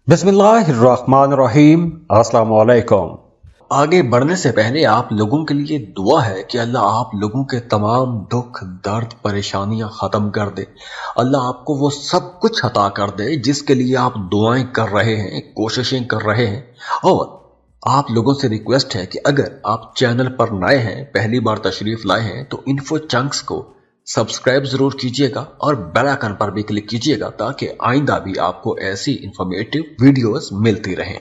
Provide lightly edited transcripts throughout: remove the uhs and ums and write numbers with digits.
बिस्मिल्लाहिर्रहमानिर्रहीम। अस्सलाम वालेकुम। आगे बढ़ने से पहले आप लोगों के लिए दुआ है कि अल्लाह आप लोगों के तमाम दुख दर्द परेशानियां खत्म कर दे। अल्लाह आपको वो सब कुछ अता कर दे जिसके लिए आप दुआएं कर रहे हैं, कोशिशें कर रहे हैं। और आप लोगों से रिक्वेस्ट है कि अगर आप चैनल पर नए हैं, पहली बार तशरीफ लाए हैं, तो इन्फो चंक्स को सब्सक्राइब जरूर कीजिएगा और बेल आइकन पर भी क्लिक कीजिएगा ताकि आइंदा भी आपको ऐसी इंफॉर्मेटिव वीडियोस मिलती रहें।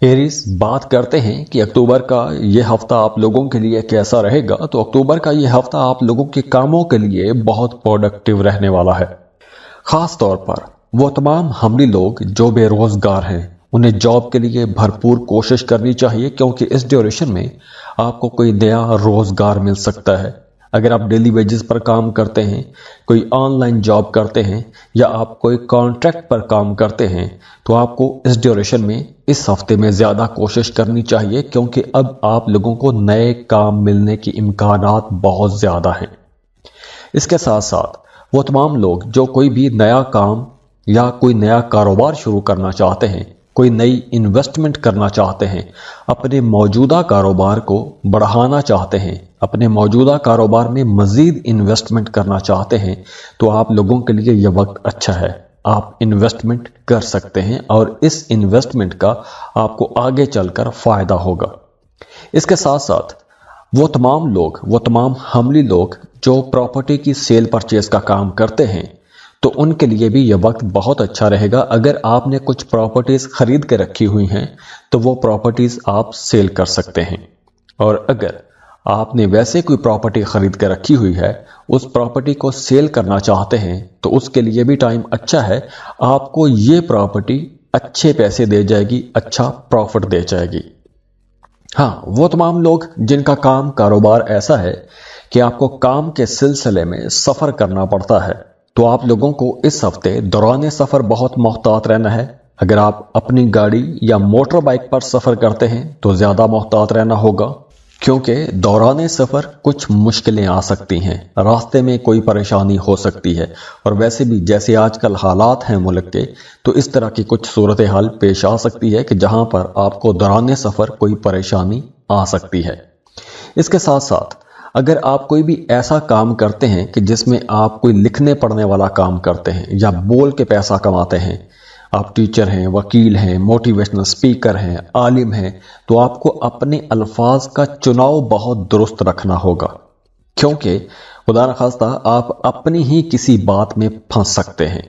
एरीज, बात करते हैं कि अक्टूबर का ये हफ्ता आप लोगों के लिए कैसा रहेगा। तो अक्टूबर का ये हफ्ता आप लोगों के कामों के लिए बहुत प्रोडक्टिव रहने वाला है। खास तौर पर वो तमाम हमली लोग जो बेरोजगार हैं, उन्हें जॉब के लिए भरपूर कोशिश करनी चाहिए, क्योंकि इस ड्यूरेशन में आपको कोई नया रोजगार मिल सकता है। अगर आप डेली वेजेस पर काम करते हैं, कोई ऑनलाइन जॉब करते हैं या आप कोई कॉन्ट्रैक्ट पर काम करते हैं, तो आपको इस ड्यूरेशन में इस हफ्ते में ज़्यादा कोशिश करनी चाहिए, क्योंकि अब आप लोगों को नए काम मिलने की इम्कानात बहुत ज़्यादा हैं। इसके साथ साथ वो तमाम लोग जो कोई भी नया काम या कोई नया कारोबार शुरू करना चाहते हैं, कोई नई इन्वेस्टमेंट करना चाहते हैं, अपने मौजूदा कारोबार को बढ़ाना चाहते हैं, अपने मौजूदा कारोबार में मज़ीद इन्वेस्टमेंट करना चाहते हैं, तो आप लोगों के लिए यह वक्त अच्छा है। आप इन्वेस्टमेंट कर सकते हैं और इस इन्वेस्टमेंट का आपको आगे चलकर फ़ायदा होगा। इसके साथ साथ वो तमाम हमली लोग जो प्रॉपर्टी की सेल परचेज का काम करते हैं, तो उनके लिए भी यह वक्त बहुत अच्छा रहेगा। अगर आपने कुछ प्रॉपर्टीज़ खरीद के रखी हुई हैं, तो वो प्रॉपर्टीज़ आप सेल कर सकते हैं। और अगर आपने वैसे कोई प्रॉपर्टी खरीद के रखी हुई है, उस प्रॉपर्टी को सेल करना चाहते हैं, तो उसके लिए भी टाइम अच्छा है। आपको ये प्रॉपर्टी अच्छे पैसे दे जाएगी, अच्छा प्रॉफिट दे जाएगी। हाँ, वो तमाम लोग जिनका काम कारोबार ऐसा है कि आपको काम के सिलसिले में सफ़र करना पड़ता है, तो आप लोगों को इस हफ्ते दौरान सफ़र बहुत मोहतात रहना है। अगर आप अपनी गाड़ी या मोटर बाइक पर सफ़र करते हैं तो ज़्यादा मोहतात रहना होगा, क्योंकि दौरान सफ़र कुछ मुश्किलें आ सकती हैं, रास्ते में कोई परेशानी हो सकती है। और वैसे भी जैसे आजकल हालात हैं मुल्क के, तो इस तरह की कुछ सूरत हाल पेश आ सकती है कि जहां पर आपको दौरान सफ़र कोई परेशानी आ सकती है। इसके साथ साथ अगर आप कोई भी ऐसा काम करते हैं कि जिसमें आप कोई लिखने पढ़ने वाला काम करते हैं या बोल के पैसा कमाते हैं, आप टीचर हैं, वकील हैं, मोटिवेशनल स्पीकर हैं, आलिम हैं, तो आपको अपने अल्फाज का चुनाव बहुत दुरुस्त रखना होगा, क्योंकि खुदा न खास्ता आप अपनी ही किसी बात में फंस सकते हैं।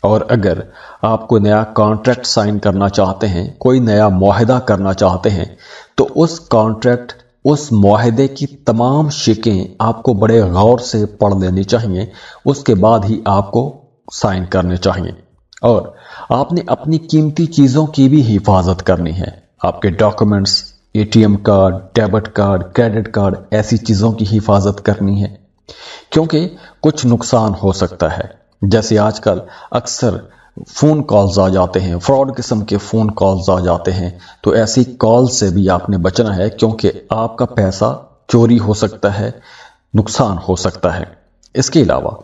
और अगर आप कोई नया कॉन्ट्रैक्ट साइन करना चाहते हैं, कोई नया मुआहदा करना चाहते हैं, तो उस कॉन्ट्रैक्ट, उस मुआहदे की तमाम शिकें आपको बड़े गौर से पढ़ लेनी चाहिए, उसके बाद ही आपको साइन करने चाहिए। और आपने अपनी कीमती चीज़ों की भी हिफाजत करनी है। आपके documents, ATM card, debit card, credit card, ऐसी चीज़ों की हिफाजत करनी है, क्योंकि कुछ नुकसान हो सकता है। जैसे आजकल अक्सर फ़ोन कॉल्स आ जाते हैं, फ्रॉड किस्म के फ़ोन कॉल्स आ जाते हैं, तो ऐसी कॉल से भी आपने बचना है, क्योंकि आपका पैसा चोरी हो सकता है, नुकसान हो सकता है। इसके अलावा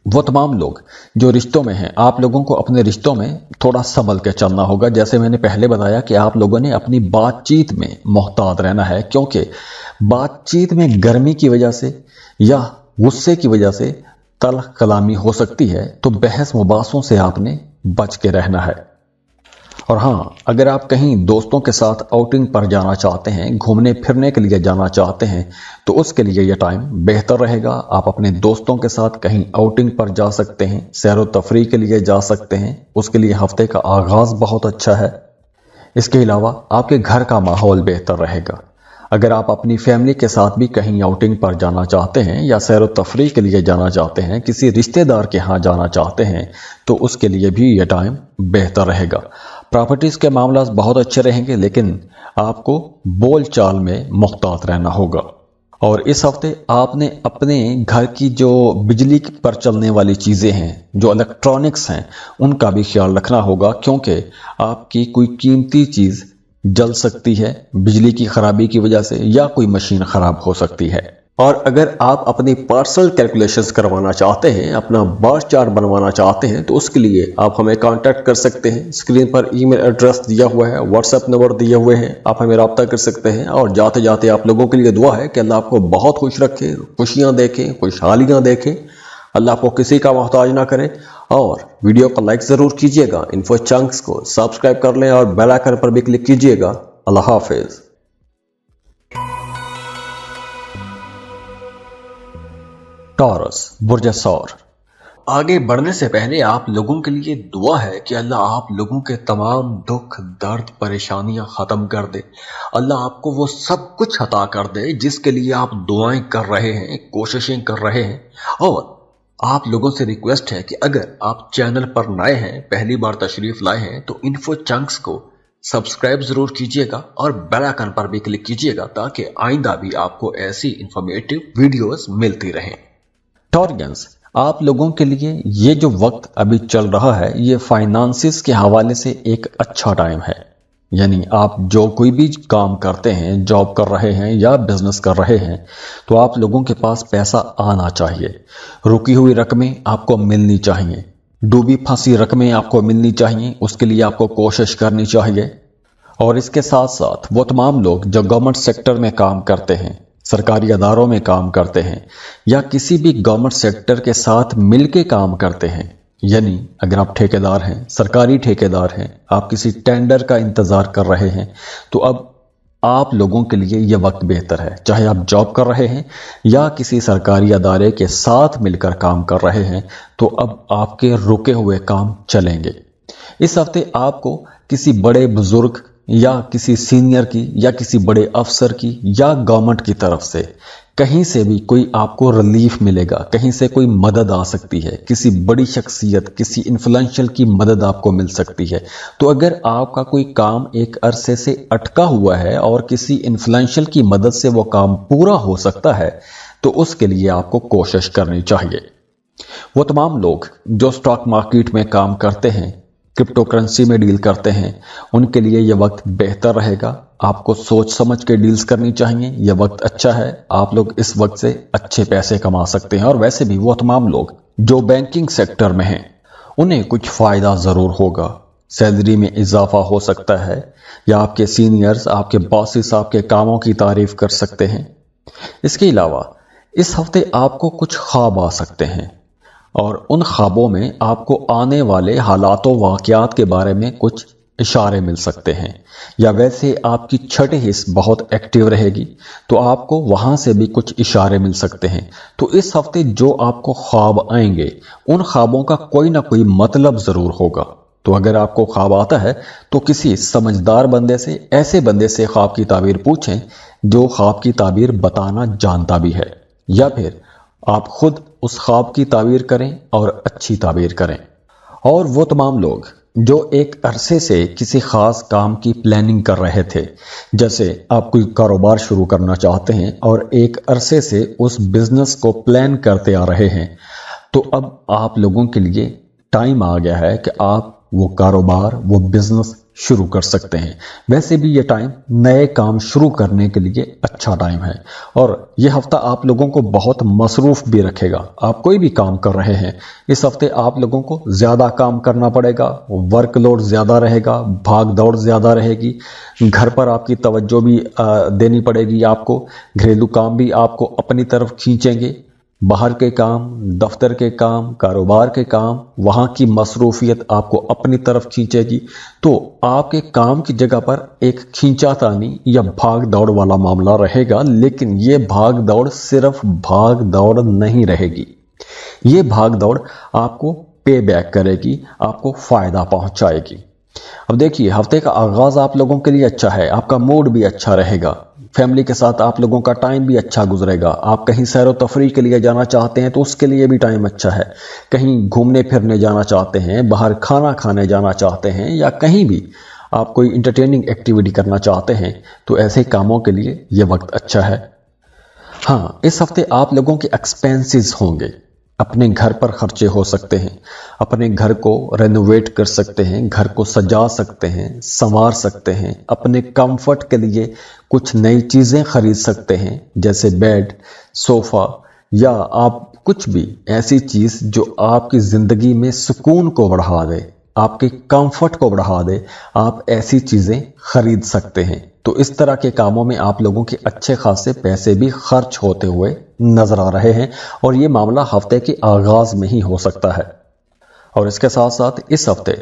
वो तमाम लोग जो रिश्तों में हैं, आप लोगों को अपने रिश्तों में थोड़ा संभल के चलना होगा। जैसे मैंने पहले बताया कि आप लोगों ने अपनी बातचीत में मोहतात रहना है, क्योंकि बातचीत में गर्मी की वजह से या गुस्से की वजह से तल्ख कलामी हो सकती है, तो बहस मुबासों से आपने बच के रहना है। और हाँ, अगर आप कहीं दोस्तों के साथ आउटिंग पर जाना चाहते हैं, घूमने फिरने के लिए जाना चाहते हैं, तो उसके लिए यह टाइम बेहतर रहेगा। आप अपने दोस्तों के साथ कहीं आउटिंग पर जा सकते हैं, सैर व तफरीह के लिए जा सकते हैं, उसके लिए हफ्ते का आगाज़ बहुत अच्छा है। इसके अलावा आपके घर का माहौल बेहतर रहेगा। अगर आप अपनी फैमिली के साथ भी कहीं आउटिंग पर जाना चाहते हैं या सैर व तफरीह के लिए जाना चाहते हैं, किसी रिश्तेदार के यहाँ जाना चाहते हैं, तो उसके लिए भी यह टाइम बेहतर रहेगा। प्रॉपर्टीज़ के मामला बहुत अच्छे रहेंगे, लेकिन आपको बोल चाल में मुहतात रहना होगा। और इस हफ्ते आपने अपने घर की जो बिजली पर चलने वाली चीज़ें हैं, जो इलेक्ट्रॉनिक्स हैं, उनका भी ख्याल रखना होगा, क्योंकि आपकी कोई कीमती चीज़ जल सकती है बिजली की खराबी की वजह से, या कोई मशीन खराब हो सकती है। और अगर आप अपनी पर्सनल कैलकुलेशंस करवाना चाहते हैं, अपना बर्थ चार्ट बनवाना चाहते हैं, तो उसके लिए आप हमें कांटेक्ट कर सकते हैं। स्क्रीन पर ईमेल एड्रेस दिया हुआ है, व्हाट्सएप नंबर दिए हुए हैं, आप हमें रब्ता कर सकते हैं। और जाते जाते आप लोगों के लिए दुआ है कि अल्लाह आपको बहुत खुश रखे, खुशियाँ देखें, खुशहालियाँ देखें, अल्लाह आपको किसी का मोहताज ना करे। और वीडियो को लाइक ज़रूर कीजिएगा, इन्फो चंक्स को सब्सक्राइब कर लें और बेल आइकन पर भी क्लिक कीजिएगा। अल्लाह हाफिज़। टॉरस बुर्ज सौर। आगे बढ़ने से पहले आप लोगों के लिए दुआ है कि अल्लाह आप लोगों के तमाम दुख दर्द परेशानियां खत्म कर दे। अल्लाह आपको वो सब कुछ अता कर दे जिसके लिए आप दुआएं कर रहे हैं, कोशिशें कर रहे हैं। और आप लोगों से रिक्वेस्ट है कि अगर आप चैनल पर नए हैं, पहली बार तशरीफ लाए हैं, तो इन्फो चंक्स को सब्सक्राइब जरूर कीजिएगा और बेल आइकन पर भी क्लिक कीजिएगा ताकि आइंदा भी आपको ऐसी इंफॉर्मेटिव वीडियोस मिलती रहें। टॉरियंस, आप लोगों के लिए ये जो वक्त अभी चल रहा है, ये फाइनेंसिस के हवाले से एक अच्छा टाइम है। यानी आप जो कोई भी काम करते हैं, जॉब कर रहे हैं या बिजनेस कर रहे हैं, तो आप लोगों के पास पैसा आना चाहिए। रुकी हुई रकमें आपको मिलनी चाहिए, डूबी फंसी रकमें आपको मिलनी चाहिए, उसके लिए आपको कोशिश करनी चाहिए। और इसके साथ साथ वो तमाम लोग जो गवर्नमेंट सेक्टर में काम करते हैं, सरकारी अदारों में काम करते हैं या किसी भी गवर्नमेंट सेक्टर के साथ मिलके काम करते हैं, यानी अगर आप ठेकेदार हैं, सरकारी ठेकेदार हैं, आप किसी टेंडर का इंतज़ार कर रहे हैं, तो अब आप लोगों के लिए यह वक्त बेहतर है। चाहे आप जॉब कर रहे हैं या किसी सरकारी अदारे के साथ मिलकर काम कर रहे हैं, तो अब आपके रुके हुए काम चलेंगे। इस हफ्ते आपको किसी बड़े बुजुर्ग या किसी सीनियर की या किसी बड़े अफसर की या गवर्नमेंट की तरफ से कहीं से भी कोई आपको रिलीफ मिलेगा, कहीं से कोई मदद आ सकती है, किसी बड़ी शख्सियत, किसी इन्फ्लुएंशियल की मदद आपको मिल सकती है। तो अगर आपका कोई काम एक अरसे से अटका हुआ है और किसी इन्फ्लुएंशियल की मदद से वो काम पूरा हो सकता है, तो उसके लिए आपको कोशिश करनी चाहिए। वो तमाम लोग जो स्टॉक मार्केट में काम करते हैं, क्रिप्टो करेंसी में डील करते हैं, उनके लिए यह वक्त बेहतर रहेगा। आपको सोच समझ के डील्स करनी चाहिए। यह वक्त अच्छा है, आप लोग इस वक्त से अच्छे पैसे कमा सकते हैं। और वैसे भी वो तमाम लोग जो बैंकिंग सेक्टर में हैं, उन्हें कुछ फ़ायदा ज़रूर होगा। सैलरी में इजाफा हो सकता है या आपके सीनियर्स, आपके बॉसेस आपके कामों की तारीफ कर सकते हैं। इसके अलावा इस हफ्ते आपको कुछ ख्वाब आ सकते हैं और उन ख्वाबों में आपको आने वाले हालातों वाक़यात के बारे में कुछ इशारे मिल सकते हैं। या वैसे आपकी छठी हिस्स बहुत एक्टिव रहेगी, तो आपको वहाँ से भी कुछ इशारे मिल सकते हैं। तो इस हफ्ते जो आपको ख्वाब आएंगे, उन ख्वाबों का कोई ना कोई मतलब ज़रूर होगा। तो अगर आपको ख्वाब आता है तो किसी समझदार बंदे से, ऐसे बंदे से ख्वाब की ताबीर पूछें जो ख्वाब की ताबीर बताना जानता भी है, या फिर आप खुद उस ख्वाब की ताबीर करें और अच्छी ताबीर करें। और वो तमाम लोग जो एक अरसे से किसी ख़ास काम की प्लानिंग कर रहे थे, जैसे आप कोई कारोबार शुरू करना चाहते हैं और एक अरसे से उस बिज़नेस को प्लान करते आ रहे हैं, तो अब आप लोगों के लिए टाइम आ गया है कि आप वो कारोबार, वो बिज़नेस शुरू कर सकते हैं। वैसे भी ये टाइम नए काम शुरू करने के लिए अच्छा टाइम है और ये हफ्ता आप लोगों को बहुत मसरूफ़ भी रखेगा। आप कोई भी काम कर रहे हैं, इस हफ्ते आप लोगों को ज़्यादा काम करना पड़ेगा, वर्कलोड ज़्यादा रहेगा, भाग दौड़ ज़्यादा रहेगी, घर पर आपकी तवज्जो भी देनी पड़ेगी आपको, घरेलू काम भी आपको अपनी तरफ खींचेंगे, बाहर के काम, दफ्तर के काम, कारोबार के काम, वहाँ की मसरूफियत आपको अपनी तरफ खींचेगी। तो आपके काम की जगह पर एक खींचातानी या भाग दौड़ वाला मामला रहेगा, लेकिन ये भाग दौड़ सिर्फ भाग दौड़ नहीं रहेगी। ये भाग दौड़ आपको पे बैक करेगी, आपको फ़ायदा पहुँचाएगी। अब देखिए, हफ्ते का आगाज़ आप लोगों के लिए अच्छा है, आपका मूड भी अच्छा रहेगा, फैमिली के साथ आप लोगों का टाइम भी अच्छा गुजरेगा। आप कहीं सैर व तफरीह के लिए जाना चाहते हैं तो उसके लिए भी टाइम अच्छा है। कहीं घूमने फिरने जाना चाहते हैं, बाहर खाना खाने जाना चाहते हैं, या कहीं भी आप कोई इंटरटेनिंग एक्टिविटी करना चाहते हैं, तो ऐसे कामों के लिए ये वक्त अच्छा है। हाँ, इस हफ्ते आप लोगों के एक्सपेंसेस होंगे। अपने घर पर खर्चे हो सकते हैं, अपने घर को रेनोवेट कर सकते हैं, घर को सजा सकते हैं, संवार सकते हैं, अपने कंफर्ट के लिए कुछ नई चीज़ें खरीद सकते हैं जैसे बेड, सोफ़ा या आप कुछ भी ऐसी चीज़ जो आपकी ज़िंदगी में सुकून को बढ़ा दे, आपके कंफर्ट को बढ़ा दे, आप ऐसी चीज़ें खरीद सकते हैं। तो इस तरह के कामों में आप लोगों के अच्छे खासे पैसे भी खर्च होते हुए नजर आ रहे हैं और ये मामला हफ्ते के आगाज में ही हो सकता है। और इसके साथ साथ इस हफ्ते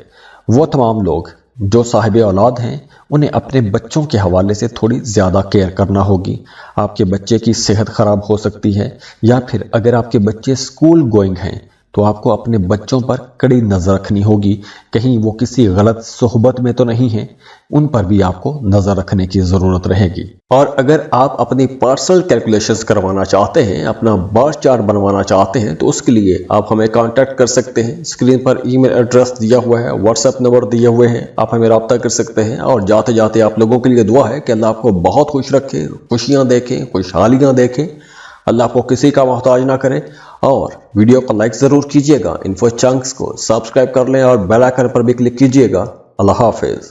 वो तमाम लोग जो साहिब औलाद हैं उन्हें अपने बच्चों के हवाले से थोड़ी ज़्यादा केयर करना होगी। आपके बच्चे की सेहत ख़राब हो सकती है या फिर अगर आपके बच्चे स्कूल गोइंग हैं तो आपको अपने बच्चों पर कड़ी नज़र रखनी होगी, कहीं वो किसी गलत सोहबत में तो नहीं है, उन पर भी आपको नज़र रखने की ज़रूरत रहेगी। और अगर आप अपनी पर्सनल कैलकुलेशंस करवाना चाहते हैं, अपना बर्थ चार्ट बनवाना चाहते हैं तो उसके लिए आप हमें कांटेक्ट कर सकते हैं। स्क्रीन पर ईमेल एड्रेस दिया हुआ है, व्हाट्सएप नंबर दिए हुए हैं, आप हमें रब्ता कर सकते हैं। और जाते जाते आप लोगों के लिए दुआ है कि अल्लाह आपको बहुत खुश रखे, खुशियाँ देखें, खुशहालियाँ देखें, अल्लाह आपको किसी का मोहताज ना करे। और वीडियो को लाइक ज़रूर कीजिएगा, इन्फो चंक्स को सब्सक्राइब कर लें और बेल आइकन पर भी क्लिक कीजिएगा। अल्लाह हाफिज़।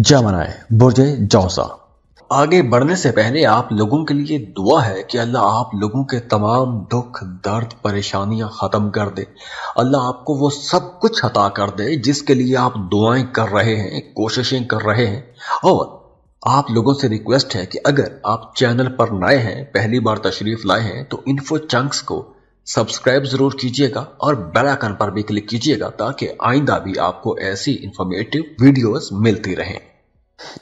जमनाए बुर्जे जौसा। आगे बढ़ने से पहले आप लोगों के लिए दुआ है कि अल्लाह आप लोगों के तमाम दुख, दर्द, परेशानियां ख़त्म कर दे। अल्लाह आपको वो सब कुछ अता कर दे जिसके लिए आप दुआएं कर रहे हैं, कोशिशें कर रहे हैं। और आप लोगों से रिक्वेस्ट है कि अगर आप चैनल पर नए हैं, पहली बार तशरीफ लाए हैं, तो इन्फो चंक्स को सब्सक्राइब जरूर कीजिएगा और बेल आइकन पर भी क्लिक कीजिएगा ताकि आइंदा भी आपको ऐसी इंफॉर्मेटिव वीडियोस मिलती रहें।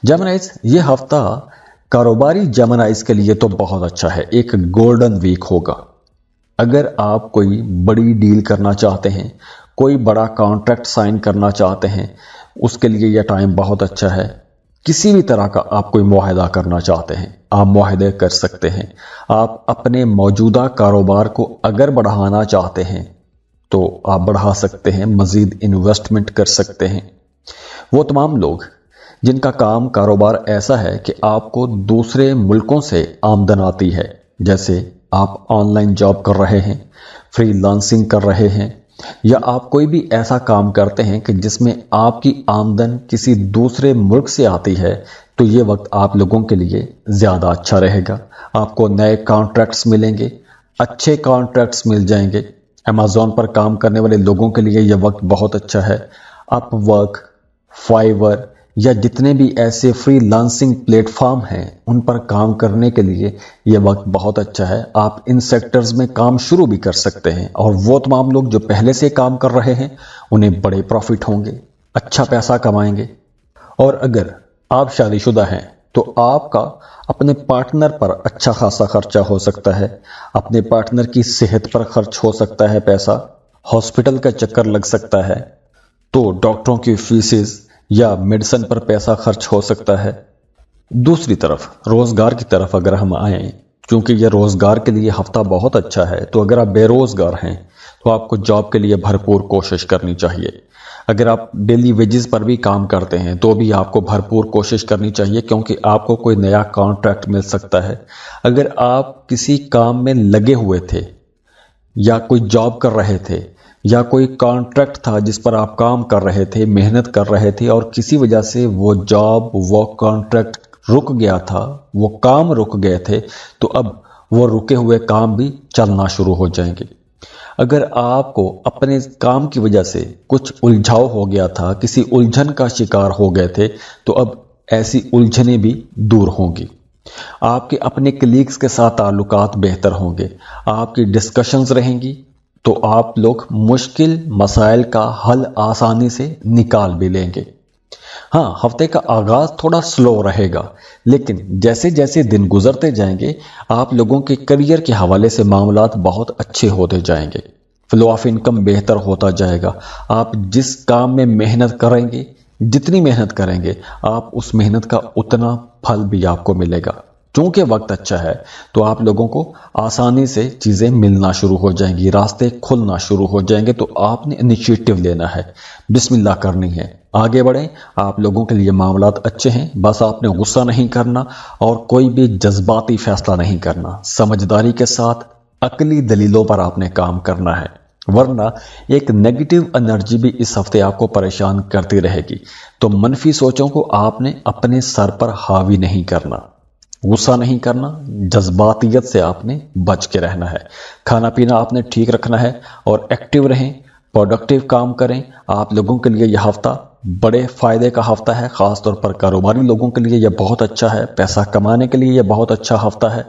जेमिनाइज, ये हफ्ता कारोबारी जेमिनाइज के लिए तो बहुत अच्छा है, एक गोल्डन वीक होगा। अगर आप कोई बड़ी डील करना चाहते हैं, कोई बड़ा कॉन्ट्रैक्ट साइन करना चाहते हैं, उसके लिए यह टाइम बहुत अच्छा है। किसी भी तरह का आप कोई मुआहदा करना चाहते हैं, आप मुआहदे कर सकते हैं। आप अपने मौजूदा कारोबार को अगर बढ़ाना चाहते हैं तो आप बढ़ा सकते हैं, मज़ीद इन्वेस्टमेंट कर सकते हैं। वो तमाम लोग जिनका काम कारोबार ऐसा है कि आपको दूसरे मुल्कों से आमदन आती है, जैसे आप ऑनलाइन जॉब कर रहे हैं, फ्रीलांसिंग कर रहे हैं, या आप कोई भी ऐसा काम करते हैं कि जिसमें आपकी आमदन किसी दूसरे मुल्क से आती है, तो ये वक्त आप लोगों के लिए ज़्यादा अच्छा रहेगा। आपको नए कॉन्ट्रैक्ट्स मिलेंगे, अच्छे कॉन्ट्रैक्ट्स मिल जाएंगे। अमेज़ॉन पर काम करने वाले लोगों के लिए यह वक्त बहुत अच्छा है। अपवर्क, फाइवर या जितने भी ऐसे फ्रीलांसिंग प्लेटफॉर्म हैं उन पर काम करने के लिए यह वक्त बहुत अच्छा है। आप इन सेक्टर्स में काम शुरू भी कर सकते हैं और वो तमाम लोग जो पहले से काम कर रहे हैं उन्हें बड़े प्रॉफिट होंगे, अच्छा पैसा कमाएंगे। और अगर आप शादीशुदा हैं तो आपका अपने पार्टनर पर अच्छा खासा खर्चा हो सकता है, अपने पार्टनर की सेहत पर खर्च हो सकता है पैसा, हॉस्पिटल का चक्कर लग सकता है, तो डॉक्टरों की फीसेस या मेडिसिन पर पैसा खर्च हो सकता है। दूसरी तरफ रोज़गार की तरफ अगर हम आएँ, क्योंकि यह रोज़गार के लिए हफ्ता बहुत अच्छा है, तो अगर आप बेरोज़गार हैं तो आपको जॉब के लिए भरपूर कोशिश करनी चाहिए। अगर आप डेली वेजेस पर भी काम करते हैं तो भी आपको भरपूर कोशिश करनी चाहिए, क्योंकि आपको कोई नया कॉन्ट्रैक्ट मिल सकता है। अगर आप किसी काम में लगे हुए थे या कोई जॉब कर रहे थे या कोई कॉन्ट्रैक्ट था जिस पर आप काम कर रहे थे, मेहनत कर रहे थे, और किसी वजह से वो जॉब, वो कॉन्ट्रैक्ट रुक गया था, वो काम रुक गए थे, तो अब वो रुके हुए काम भी चलना शुरू हो जाएंगे। अगर आपको अपने काम की वजह से कुछ उलझाव हो गया था, किसी उलझन का शिकार हो गए थे, तो अब ऐसी उलझनें भी दूर होंगी। आपके अपने कलीग्स के साथ ताल्लुकात बेहतर होंगे, आपकी डिस्कशंस रहेंगी, तो आप लोग मुश्किल मसाइल का हल आसानी से निकाल भी लेंगे। हाँ, हफ्ते का आगाज थोड़ा स्लो रहेगा, लेकिन जैसे जैसे दिन गुजरते जाएंगे आप लोगों के करियर के हवाले से मामलात बहुत अच्छे होते जाएंगे, फ्लो ऑफ इनकम बेहतर होता जाएगा। आप जिस काम में मेहनत करेंगे, जितनी मेहनत करेंगे, आप उस मेहनत का उतना फल भी आपको मिलेगा। चूंकि वक्त अच्छा है तो आप लोगों को आसानी से चीज़ें मिलना शुरू हो जाएंगी, रास्ते खुलना शुरू हो जाएंगे। तो आपने इनिशिएटिव लेना है, बिस्मिल्लाह करनी है, आगे बढ़ें। आप लोगों के लिए मामलात अच्छे हैं, बस आपने गुस्सा नहीं करना और कोई भी जज्बाती फैसला नहीं करना। समझदारी के साथ अकली दलीलों पर आपने काम करना है, वरना एक नेगेटिव एनर्जी भी इस हफ्ते आपको परेशान करती रहेगी। तो मनफी सोचों को आपने अपने सर पर हावी नहीं करना, गुस्सा नहीं करना, जज्बातियत से आपने बच के रहना है। खाना पीना आपने ठीक रखना है और एक्टिव रहें, प्रोडक्टिव काम करें। आप लोगों के लिए यह हफ्ता बड़े फायदे का हफ्ता है, खासतौर पर कारोबारी लोगों के लिए यह बहुत अच्छा है। पैसा कमाने के लिए यह बहुत अच्छा हफ्ता है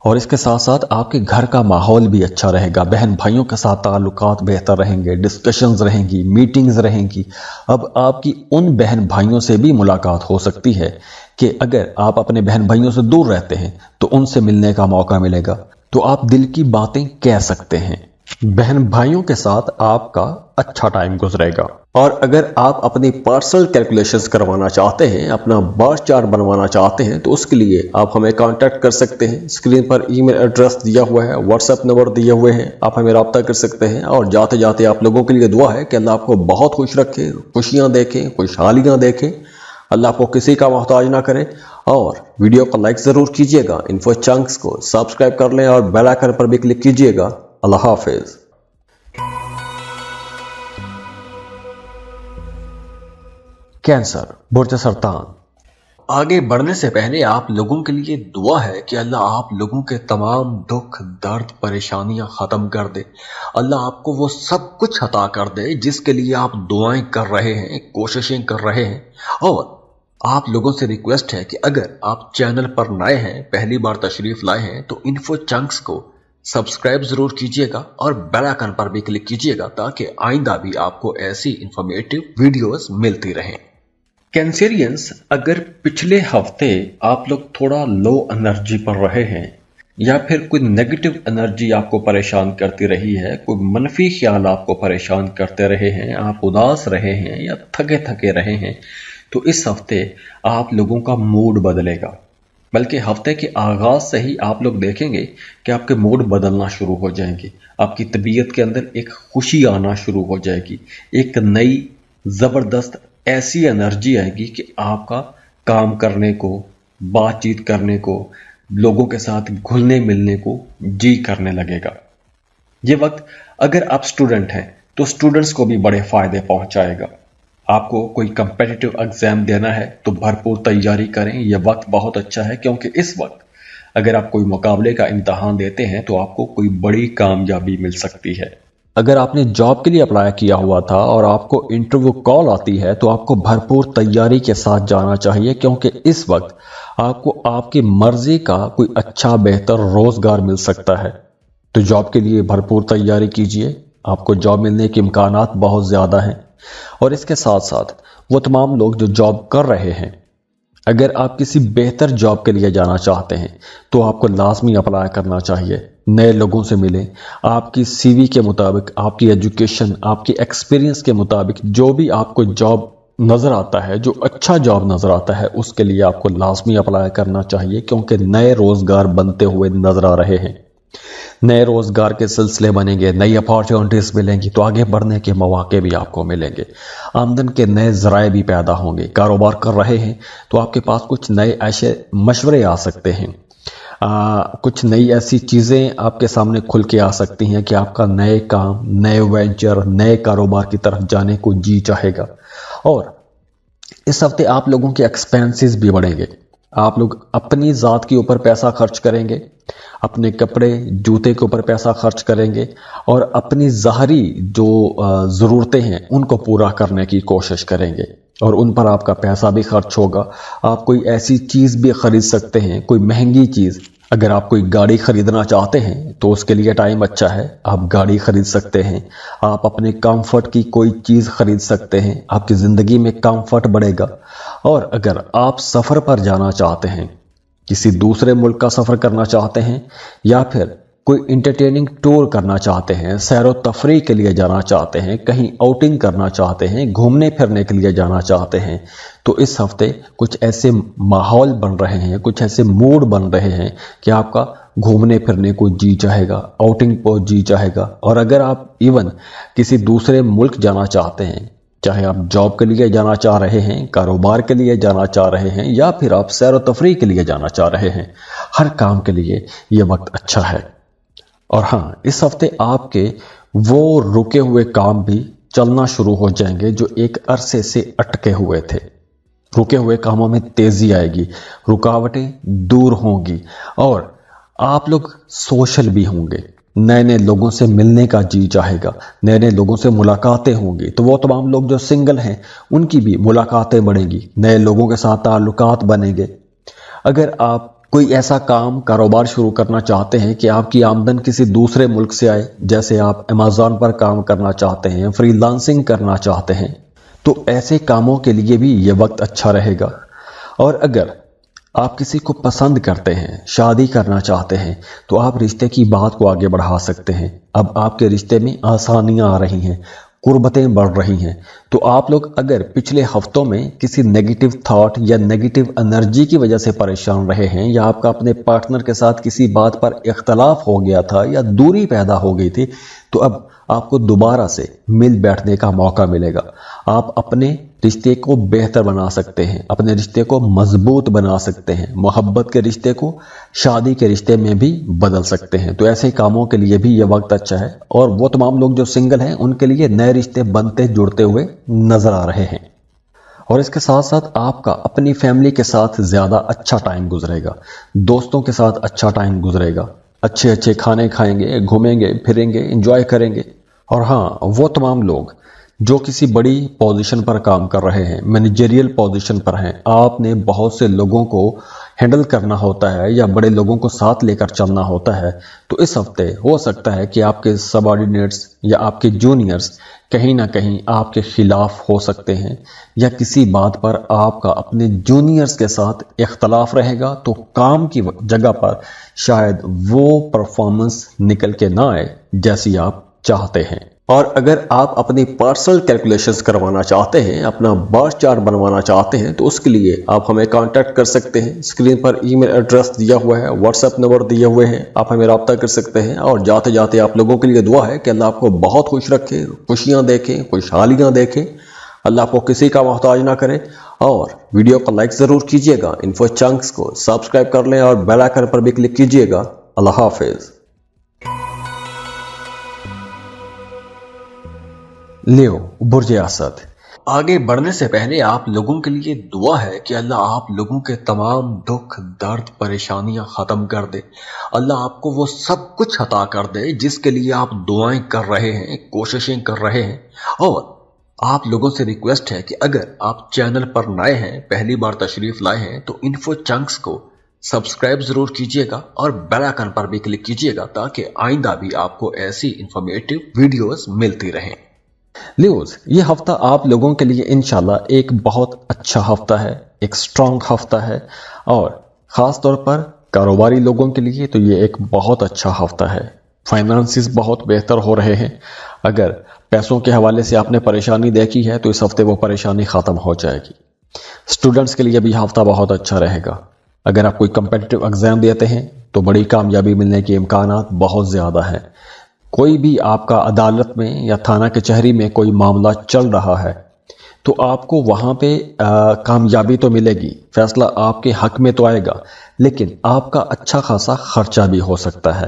और इसके साथ साथ आपके घर का माहौल भी अच्छा रहेगा। बहन भाइयों के साथ ताल्लुकात बेहतर रहेंगे, डिस्कशंस रहेंगी, मीटिंग्स रहेंगी। अब आपकी उन बहन भाइयों से भी मुलाकात हो सकती है कि अगर आप अपने बहन भाइयों से दूर रहते हैं तो उनसे मिलने का मौका मिलेगा, तो आप दिल की बातें कह सकते हैं। बहन भाइयों के साथ आपका अच्छा टाइम गुजरेगा। और अगर आप अपनी पर्सनल कैलकुलेशंस करवाना चाहते हैं, अपना बर्थ चार्ट बनवाना चाहते हैं, तो उसके लिए आप हमें कांटेक्ट कर सकते हैं। स्क्रीन पर ईमेल एड्रेस दिया हुआ है, व्हाट्सएप नंबर दिए हुए हैं, आप हमें रब्ता कर सकते हैं। और जाते जाते आप लोगों के लिए दुआ है कि अल्लाह आपको बहुत खुश रखे, खुशियाँ देखें, खुशहालियाँ देखें, अल्लाह आपको किसी का मोहताज ना करे। और वीडियो को लाइक ज़रूर कीजिएगा, इन्फो चंक्स को सब्सक्राइब कर लें और बेल आइकन पर भी क्लिक कीजिएगा। अल्लाह हाफिज़। कैंसर, बुर्ज सरतान। आगे बढ़ने से पहले आप लोगों के लिए दुआ है कि अल्लाह आप लोगों के तमाम दुख, दर्द, परेशानियां खत्म कर दे। अल्लाह आपको वो सब कुछ अता कर दे जिसके लिए आप दुआएं कर रहे हैं, कोशिशें कर रहे हैं। और आप लोगों से रिक्वेस्ट है कि अगर आप चैनल पर नए हैं, पहली बार तशरीफ लाए हैं, तो इन्फो चंक्स को सब्सक्राइब जरूर कीजिएगा और बेल आइकन पर भी क्लिक कीजिएगा ताकि आइंदा भी आपको ऐसी इंफॉर्मेटिव वीडियोस मिलती रहें। कैंसेरियंस, अगर पिछले हफ्ते आप लोग थोड़ा लो एनर्जी पर रहे हैं या फिर कोई नेगेटिव एनर्जी आपको परेशान करती रही है, कोई मनफी ख्याल आपको परेशान करते रहे हैं, आप उदास रहे हैं या थके थके रहे हैं, तो इस हफ्ते आप लोगों का मूड बदलेगा। बल्कि हफ्ते के आगाज से ही आप लोग देखेंगे कि आपके मूड बदलना शुरू हो जाएंगे, आपकी तबीयत के अंदर एक खुशी आना शुरू हो जाएगी, एक नई ज़बरदस्त ऐसी एनर्जी आएगी कि आपका काम करने को, बातचीत करने को, लोगों के साथ घुलने मिलने को जी करने लगेगा। ये वक्त अगर आप स्टूडेंट हैं तो स्टूडेंट्स को भी बड़े फायदे पहुंचाएगा। आपको कोई कंपेटिटिव एग्जाम देना है तो भरपूर तैयारी करें। यह वक्त बहुत अच्छा है क्योंकि इस वक्त अगर आप कोई मुकाबले का इम्तहान देते हैं तो आपको कोई बड़ी कामयाबी मिल सकती है। अगर आपने जॉब के लिए अप्लाई किया हुआ था और आपको इंटरव्यू कॉल आती है तो आपको भरपूर तैयारी के साथ जाना चाहिए क्योंकि इस वक्त आपको आपकी मर्जी का कोई अच्छा बेहतर रोजगार मिल सकता है। तो जॉब के लिए भरपूर तैयारी कीजिए, आपको जॉब मिलने के इम्कानात बहुत ज़्यादा हैं। और इसके साथ साथ वो तमाम लोग जो जॉब कर रहे हैं, अगर आप किसी बेहतर जॉब के लिए जाना चाहते हैं तो आपको लाजमी अप्लाई करना चाहिए। नए लोगों से मिलें, आपकी सीवी के मुताबिक, आपकी एजुकेशन, आपकी एक्सपीरियंस के मुताबिक जो भी आपको जॉब नज़र आता है, जो अच्छा जॉब नज़र आता है, उसके लिए आपको लाजमी अप्लाई करना चाहिए क्योंकि नए रोज़गार बनते हुए नज़र आ रहे हैं। नए रोजगार के सिलसिले बनेंगे, नई अपॉर्चुनिटीज मिलेंगी तो आगे बढ़ने के मौके भी आपको मिलेंगे। आमदन के नए जराए भी पैदा होंगे। कारोबार कर रहे हैं तो आपके पास कुछ नए ऐसे मशवरे आ सकते हैं, कुछ नई ऐसी चीज़ें आपके सामने खुल के आ सकती हैं कि आपका नए काम, नए वेंचर, नए कारोबार की तरफ जाने को जी चाहेगा। और इस हफ्ते आप लोगों के एक्सपेंसेस भी बढ़ेंगे। आप लोग अपनी ज़ात के ऊपर पैसा खर्च करेंगे, अपने कपड़े जूते के ऊपर पैसा खर्च करेंगे और अपनी ज़ाहरी जो ज़रूरतें हैं उनको पूरा करने की कोशिश करेंगे और उन पर आपका पैसा भी खर्च होगा। आप कोई ऐसी चीज़ भी ख़रीद सकते हैं, कोई महंगी चीज़। अगर आप कोई गाड़ी ख़रीदना चाहते हैं तो उसके लिए टाइम अच्छा है, आप गाड़ी ख़रीद सकते हैं। आप अपने कंफर्ट की कोई चीज़ ख़रीद सकते हैं, आपकी ज़िंदगी में कंफर्ट बढ़ेगा। और अगर आप सफ़र पर जाना चाहते हैं, किसी दूसरे मुल्क का सफ़र करना चाहते हैं या फिर कोई इंटरटेनिंग टूर करना चाहते हैं, सैर व तफरीह के लिए जाना चाहते हैं, कहीं आउटिंग करना चाहते हैं, घूमने फिरने के लिए जाना चाहते हैं, तो इस हफ्ते कुछ ऐसे माहौल बन रहे हैं, कुछ ऐसे मूड बन रहे हैं कि आपका घूमने फिरने को जी चाहेगा, आउटिंग को जी चाहेगा। और अगर आप इवन किसी दूसरे मुल्क जाना चाहते हैं چاہے آپ جاب کے لیے جانا چاہ رہے ہیں، کاروبار کے لیے جانا چاہ رہے ہیں، یا پھر آپ سیر و تفریح کے لیے جانا چاہ رہے ہیں، ہر کام کے لیے یہ وقت اچھا ہے۔ اور ہاں، اس ہفتے آپ کے وہ رکے ہوئے کام بھی چلنا شروع ہو جائیں گے جو ایک عرصے سے اٹکے ہوئے تھے۔ رکے ہوئے کاموں میں تیزی آئے گی، رکاوٹیں دور ہوں گی، اور آپ لوگ سوشل بھی ہوں گے۔ نئے نئے لوگوں سے ملنے کا جی چاہے گا، نئے نئے لوگوں سے ملاقاتیں ہوں گی۔ تو وہ تمام لوگ جو سنگل ہیں ان کی بھی ملاقاتیں بڑھیں گی، نئے لوگوں کے ساتھ تعلقات بنیں گے۔ اگر آپ کوئی ایسا کاروبار شروع کرنا چاہتے ہیں کہ آپ کی آمدن کسی دوسرے ملک سے آئے، جیسے آپ امیزون پر کام کرنا چاہتے ہیں، فری لانسنگ کرنا چاہتے ہیں، تو ایسے کاموں کے لیے بھی یہ وقت اچھا رہے گا۔ اور اگر آپ کسی کو پسند کرتے ہیں، شادی کرنا چاہتے ہیں، تو آپ رشتے کی بات کو آگے بڑھا سکتے ہیں۔ اب آپ کے رشتے میں آسانیاں آ رہی ہیں، قربتیں بڑھ رہی ہیں۔ تو آپ لوگ اگر پچھلے ہفتوں میں کسی نیگیٹو تھاٹ یا نیگیٹو انرجی کی وجہ سے پریشان رہے ہیں، یا آپ کا اپنے پارٹنر کے ساتھ کسی بات پر اختلاف ہو گیا تھا یا دوری پیدا ہو گئی تھی، تو اب آپ کو دوبارہ سے مل بیٹھنے کا موقع ملے گا۔ آپ اپنے رشتے کو بہتر بنا سکتے ہیں، اپنے رشتے کو مضبوط بنا سکتے ہیں، محبت کے رشتے کو شادی کے رشتے میں بھی بدل سکتے ہیں۔ تو ایسے کاموں کے لیے بھی یہ وقت اچھا ہے، اور وہ تمام لوگ جو سنگل ہیں ان کے لیے نئے رشتے بنتے جڑتے ہوئے نظر آ رہے ہیں۔ اور اس کے ساتھ ساتھ آپ کا اپنی فیملی کے ساتھ زیادہ اچھا ٹائم گزرے گا، دوستوں کے ساتھ اچھا ٹائم گزرے گا، اچھے اچھے کھانے کھائیں گے، گھومیں گے پھریں گے، انجوائے کریں گے۔ اور ہاں، وہ تمام لوگ جو کسی بڑی پوزیشن پر کام کر رہے ہیں، مینیجریل پوزیشن پر ہیں، آپ نے بہت سے لوگوں کو ہینڈل کرنا ہوتا ہے یا بڑے لوگوں کو ساتھ لے کر چلنا ہوتا ہے، تو اس ہفتے ہو سکتا ہے کہ آپ کے سب آرڈینیٹس یا آپ کے جونیئرز کہیں نہ کہیں آپ کے خلاف ہو سکتے ہیں، یا کسی بات پر آپ کا اپنے جونیئرز کے ساتھ اختلاف رہے گا، تو کام کی جگہ پر شاید وہ پرفارمنس نکل کے نہ آئے جیسی آپ چاہتے ہیں۔ اور اگر آپ اپنی پرسنل کیلکولیشنز کروانا چاہتے ہیں، اپنا بار چارٹ بنوانا چاہتے ہیں، تو اس کے لیے آپ ہمیں کانٹیکٹ کر سکتے ہیں۔ اسکرین پر ای میل ایڈریس دیا ہوا ہے، واٹس ایپ نمبر دیے ہوئے ہیں، آپ ہمیں رابطہ کر سکتے ہیں۔ اور جاتے جاتے آپ لوگوں کے لیے دعا ہے کہ اللہ آپ کو بہت خوش رکھے، خوشیاں دیکھیں، خوشحالیاں دیکھیں، اللہ آپ کو کسی کا محتاج نہ کرے۔ اور ویڈیو کو لائک ضرور کیجیے گا، انفو چنکس کو سبسکرائب کر لیں اور بیل آئیکن پر بھی کلک کیجیے گا۔ اللہ حافظ۔ لیو، برج اسد۔ آگے بڑھنے سے پہلے آپ لوگوں کے لیے دعا ہے کہ اللہ آپ لوگوں کے تمام دکھ، درد، پریشانیاں ختم کر دے۔ اللہ آپ کو وہ سب کچھ عطا کر دے جس کے لیے آپ دعائیں کر رہے ہیں، کوششیں کر رہے ہیں۔ اور آپ لوگوں سے ریکویسٹ ہے کہ اگر آپ چینل پر نئے ہیں، پہلی بار تشریف لائے ہیں، تو انفو چنکس کو سبسکرائب ضرور کیجیے گا اور بیل آئیکن پر بھی کلک کیجیے گا، تاکہ آئندہ بھی آپ کو ایسی انفارمیٹیو ویڈیوز ملتی رہیں۔ لیوز، یہ ہفتہ آپ لوگوں کے لیے انشاءاللہ ایک بہت اچھا ہفتہ ہے، ایک سٹرونگ ہفتہ ہے، اور خاص طور پر کاروباری لوگوں کے لیے تو یہ ایک بہت اچھا ہفتہ ہے۔ فائنانسز بہت بہتر ہو رہے ہیں۔ اگر پیسوں کے حوالے سے آپ نے پریشانی دیکھی ہے تو اس ہفتے وہ پریشانی ختم ہو جائے گی۔ اسٹوڈنٹس کے لیے بھی ہفتہ بہت اچھا رہے گا۔ اگر آپ کوئی کمپیٹیٹیو ایگزام دیتے ہیں تو بڑی کامیابی ملنے کے امکانات بہت زیادہ ہیں۔ کوئی بھی آپ کا عدالت میں یا تھانہ کچہری میں کوئی معاملہ چل رہا ہے تو آپ کو وہاں پہ کامیابی تو ملے گی، فیصلہ آپ کے حق میں تو آئے گا، لیکن آپ کا اچھا خاصا خرچہ بھی ہو سکتا ہے۔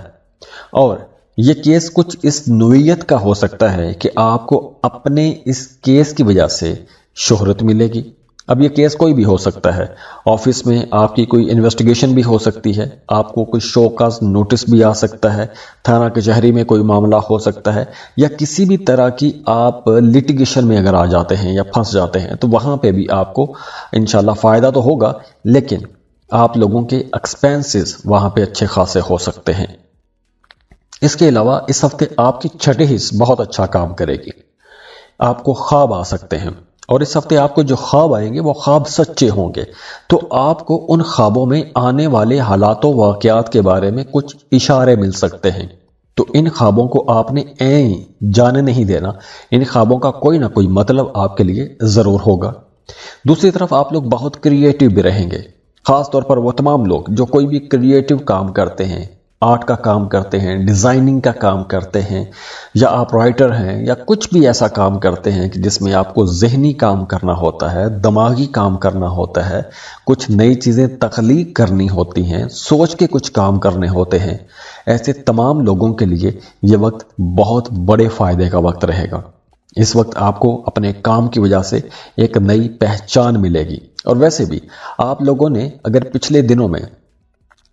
اور یہ کیس کچھ اس نوعیت کا ہو سکتا ہے کہ آپ کو اپنے اس کیس کی وجہ سے شہرت ملے گی۔ اب یہ کیس کوئی بھی ہو سکتا ہے، آفس میں آپ کی کوئی انویسٹیگیشن بھی ہو سکتی ہے، آپ کو کوئی شو کاز نوٹس بھی آ سکتا ہے، تھانہ کچہری میں کوئی معاملہ ہو سکتا ہے، یا کسی بھی طرح کی آپ لٹیگیشن میں اگر آ جاتے ہیں یا پھنس جاتے ہیں تو وہاں پہ بھی آپ کو انشاءاللہ فائدہ تو ہوگا، لیکن آپ لوگوں کے ایکسپینسز وہاں پہ اچھے خاصے ہو سکتے ہیں۔ اس کے علاوہ اس ہفتے آپ کی چھٹی حص بہت اچھا کام کرے گی۔ آپ کو خواب آ سکتے ہیں، اور اس ہفتے آپ کو جو خواب آئیں گے وہ خواب سچے ہوں گے، تو آپ کو ان خوابوں میں آنے والے حالات و واقعات کے بارے میں کچھ اشارے مل سکتے ہیں۔ تو ان خوابوں کو آپ نے جانے نہیں دینا، ان خوابوں کا کوئی نہ کوئی مطلب آپ کے لیے ضرور ہوگا۔ دوسری طرف آپ لوگ بہت کریٹیو بھی رہیں گے، خاص طور پر وہ تمام لوگ جو کوئی بھی کریٹیو کام کرتے ہیں، آرٹ کا کام کرتے ہیں، ڈیزائننگ کا کام کرتے ہیں، یا آپ رائٹر ہیں، یا کچھ بھی ایسا کام کرتے ہیں کہ جس میں آپ کو ذہنی کام کرنا ہوتا ہے، دماغی کام کرنا ہوتا ہے، کچھ نئی چیزیں تخلیق کرنی ہوتی ہیں، سوچ کے کچھ کام کرنے ہوتے ہیں، ایسے تمام لوگوں کے لیے یہ وقت بہت بڑے فائدے کا وقت رہے گا۔ اس وقت آپ کو اپنے کام کی وجہ سے ایک نئی پہچان ملے گی۔ اور ویسے بھی آپ لوگوں نے اگر پچھلے دنوں میں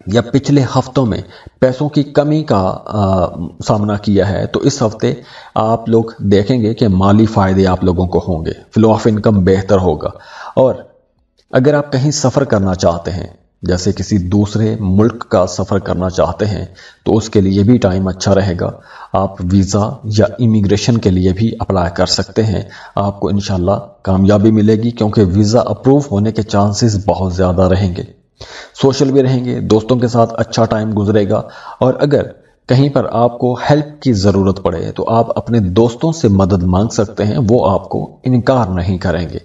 یا پچھلے ہفتوں میں پیسوں کی کمی کا سامنا کیا ہے تو اس ہفتے آپ لوگ دیکھیں گے کہ مالی فائدے آپ لوگوں کو ہوں گے، فلو آف انکم بہتر ہوگا۔ اور اگر آپ کہیں سفر کرنا چاہتے ہیں، جیسے کسی دوسرے ملک کا سفر کرنا چاہتے ہیں، تو اس کے لیے بھی ٹائم اچھا رہے گا۔ آپ ویزا یا امیگریشن کے لیے بھی اپلائی کر سکتے ہیں، آپ کو انشاءاللہ کامیابی ملے گی، کیونکہ ویزا اپروو ہونے کے چانسز بہت زیادہ رہیں گے۔ سوشل بھی رہیں گے، دوستوں کے ساتھ اچھا ٹائم گزرے گا، اور اگر کہیں پر آپ کو ہیلپ کی ضرورت پڑے تو آپ اپنے دوستوں سے مدد مانگ سکتے ہیں، وہ آپ کو انکار نہیں کریں گے۔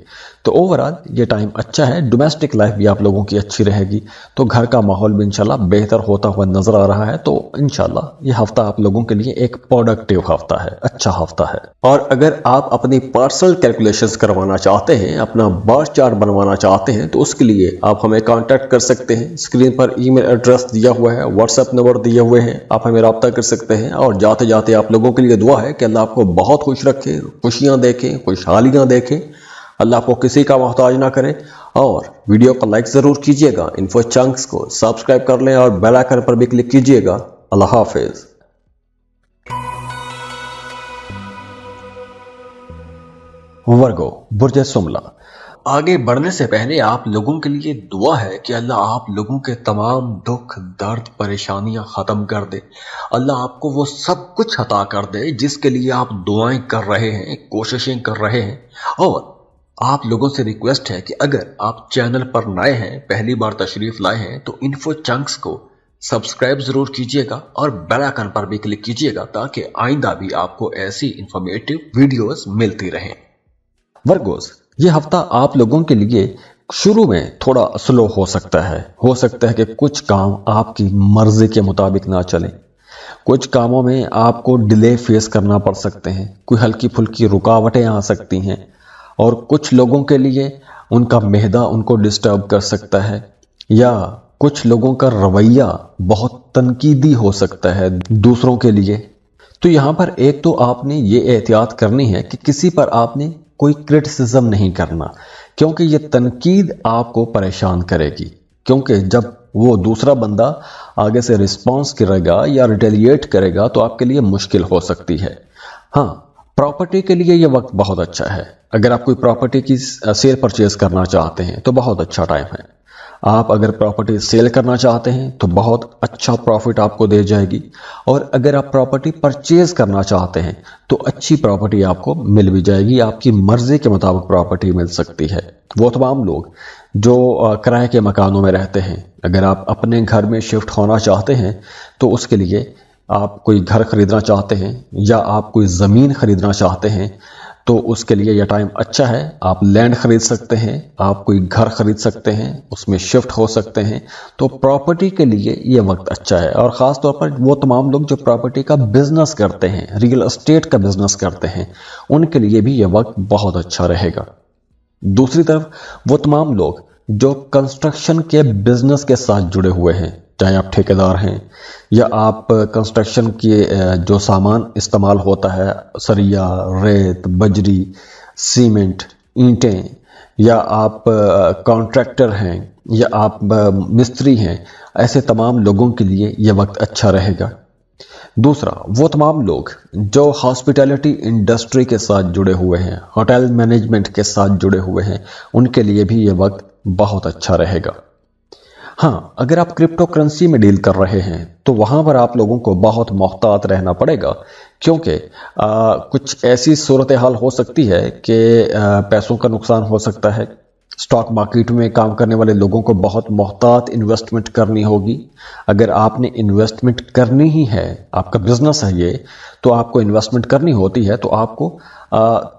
تو اوورآل یہ ٹائم اچھا ہے، ڈومیسٹک لائف بھی آپ لوگوں کی اچھی رہے گی، تو گھر کا ماحول بھی انشاءاللہ بہتر ہوتا ہوا نظر آ رہا ہے۔ تو انشاءاللہ یہ ہفتہ آپ لوگوں کے لیے ایک پروڈکٹیو ہفتہ ہے، اچھا ہفتہ ہے۔ اور اگر آپ اپنی پرسنل کیلکولیشنز کروانا چاہتے ہیں، اپنا بار چارٹ بنوانا چاہتے ہیں، تو اس کے لیے آپ ہمیں کانٹیکٹ کر سکتے ہیں۔ اسکرین پر ای میل ایڈریس دیا ہوا ہے، واٹس ایپ نمبر دیے ہوئے ہیں، آپ ہمیں رابطہ کر سکتے ہیں۔ اور جاتے جاتے آپ لوگوں کے لیے دعا ہے کہ اللہ آپ کو بہت خوش رکھے، خوشیاں دیکھیں، خوشحالیاں دیکھیں، اللہ آپ کو کسی کا محتاج نہ کرے۔ اور ویڈیو کو لائک ضرور کیجیے گا، انفو چنکس کو سبسکرائب کر لیں اور بیل آئیکن پر بھی کلک کیجیے گا۔ اللہ حافظ۔ ورگو، برج سملہ۔ آگے بڑھنے سے پہلے آپ لوگوں کے لیے دعا ہے کہ اللہ آپ لوگوں کے تمام دکھ، درد، پریشانیاں ختم کر دے۔ اللہ آپ کو وہ سب کچھ عطا کر دے جس کے لیے آپ دعائیں کر رہے ہیں، کوششیں کر رہے ہیں۔ اور آپ لوگوں سے ریکویسٹ ہے کہ اگر آپ چینل پر نئے ہیں، پہلی بار تشریف لائے ہیں، تو انفو چنکس کو سبسکرائب ضرور کیجیے گا اور بیل آئیکن پر بھی کلک کیجیے گا، تاکہ آئندہ بھی آپ کو ایسی انفارمیٹیو ویڈیوز ملتی رہیں۔ ورگوز، یہ ہفتہ آپ لوگوں کے لیے شروع میں تھوڑا سلو ہو سکتا ہے کہ کچھ کام آپ کی مرضی کے مطابق نہ چلیں، کچھ کاموں میں آپ کو ڈیلے فیس کرنا پڑ سکتے ہیں، کوئی ہلکی پھلکی رکاوٹیں آ سکتی ہیں، اور کچھ لوگوں کے لیے ان کا معدہ ان کو ڈسٹرب کر سکتا ہے، یا کچھ لوگوں کا رویہ بہت تنقیدی ہو سکتا ہے دوسروں کے لیے۔ تو یہاں پر ایک تو آپ نے یہ احتیاط کرنی ہے کہ کسی پر آپ نے کوئی کرٹیسزم نہیں کرنا، کیونکہ یہ تنقید آپ کو پریشان کرے گی، کیونکہ جب وہ دوسرا بندہ آگے سے رسپانس کرے گا یا ریٹیلیٹ کرے گا تو آپ کے لیے مشکل ہو سکتی ہے۔ ہاں، پراپرٹی کے لیے یہ وقت بہت اچھا ہے۔ اگر آپ کوئی پراپرٹی کی سیل پرچیز کرنا چاہتے ہیں تو بہت اچھا ٹائم ہے۔ آپ اگر پراپرٹی سیل کرنا چاہتے ہیں تو بہت اچھا پروفٹ آپ کو دے جائے گی، اور اگر آپ پراپرٹی پرچیز کرنا چاہتے ہیں تو اچھی پراپرٹی آپ کو مل بھی جائے گی، آپ کی مرضی کے مطابق پراپرٹی مل سکتی ہے۔ وہ تمام لوگ جو کرائے کے مکانوں میں رہتے ہیں، اگر آپ اپنے گھر میں شفٹ ہونا چاہتے ہیں تو اس کے لیے آپ کوئی گھر خریدنا چاہتے ہیں یا آپ کوئی زمین خریدنا چاہتے ہیں تو اس کے لیے یہ ٹائم اچھا ہے۔ آپ لینڈ خرید سکتے ہیں، آپ کوئی گھر خرید سکتے ہیں، اس میں شفٹ ہو سکتے ہیں، تو پراپرٹی کے لیے یہ وقت اچھا ہے۔ اور خاص طور پر وہ تمام لوگ جو پراپرٹی کا بزنس کرتے ہیں، ریئل اسٹیٹ کا بزنس کرتے ہیں، ان کے لیے بھی یہ وقت بہت اچھا رہے گا۔ دوسری طرف وہ تمام لوگ جو کنسٹرکشن کے بزنس کے ساتھ جڑے ہوئے ہیں، چاہے آپ ٹھیکیدار ہیں یا آپ کنسٹرکشن کے جو سامان استعمال ہوتا ہے، سریا، ریت، بجری، سیمنٹ، اینٹیں، یا آپ کانٹریکٹر ہیں یا آپ مستری ہیں، ایسے تمام لوگوں کے لیے یہ وقت اچھا رہے گا۔ دوسرا، وہ تمام لوگ جو ہاسپٹیلٹی انڈسٹری کے ساتھ جڑے ہوئے ہیں، ہوٹل مینجمنٹ کے ساتھ جڑے ہوئے ہیں، ان کے لیے بھی یہ وقت بہت اچھا رہے گا۔ ہاں، اگر آپ کرپٹو کرنسی میں ڈیل کر رہے ہیں تو وہاں پر آپ لوگوں کو بہت محتاط رہنا پڑے گا، کیونکہ کچھ ایسی صورتحال ہو سکتی ہے کہ پیسوں کا نقصان ہو سکتا ہے۔ سٹاک مارکیٹ میں کام کرنے والے لوگوں کو بہت محتاط انویسٹمنٹ کرنی ہوگی۔ اگر آپ نے انویسٹمنٹ کرنی ہی ہے، آپ کا بزنس ہے یہ، تو آپ کو انویسٹمنٹ کرنی ہوتی ہے تو آپ کو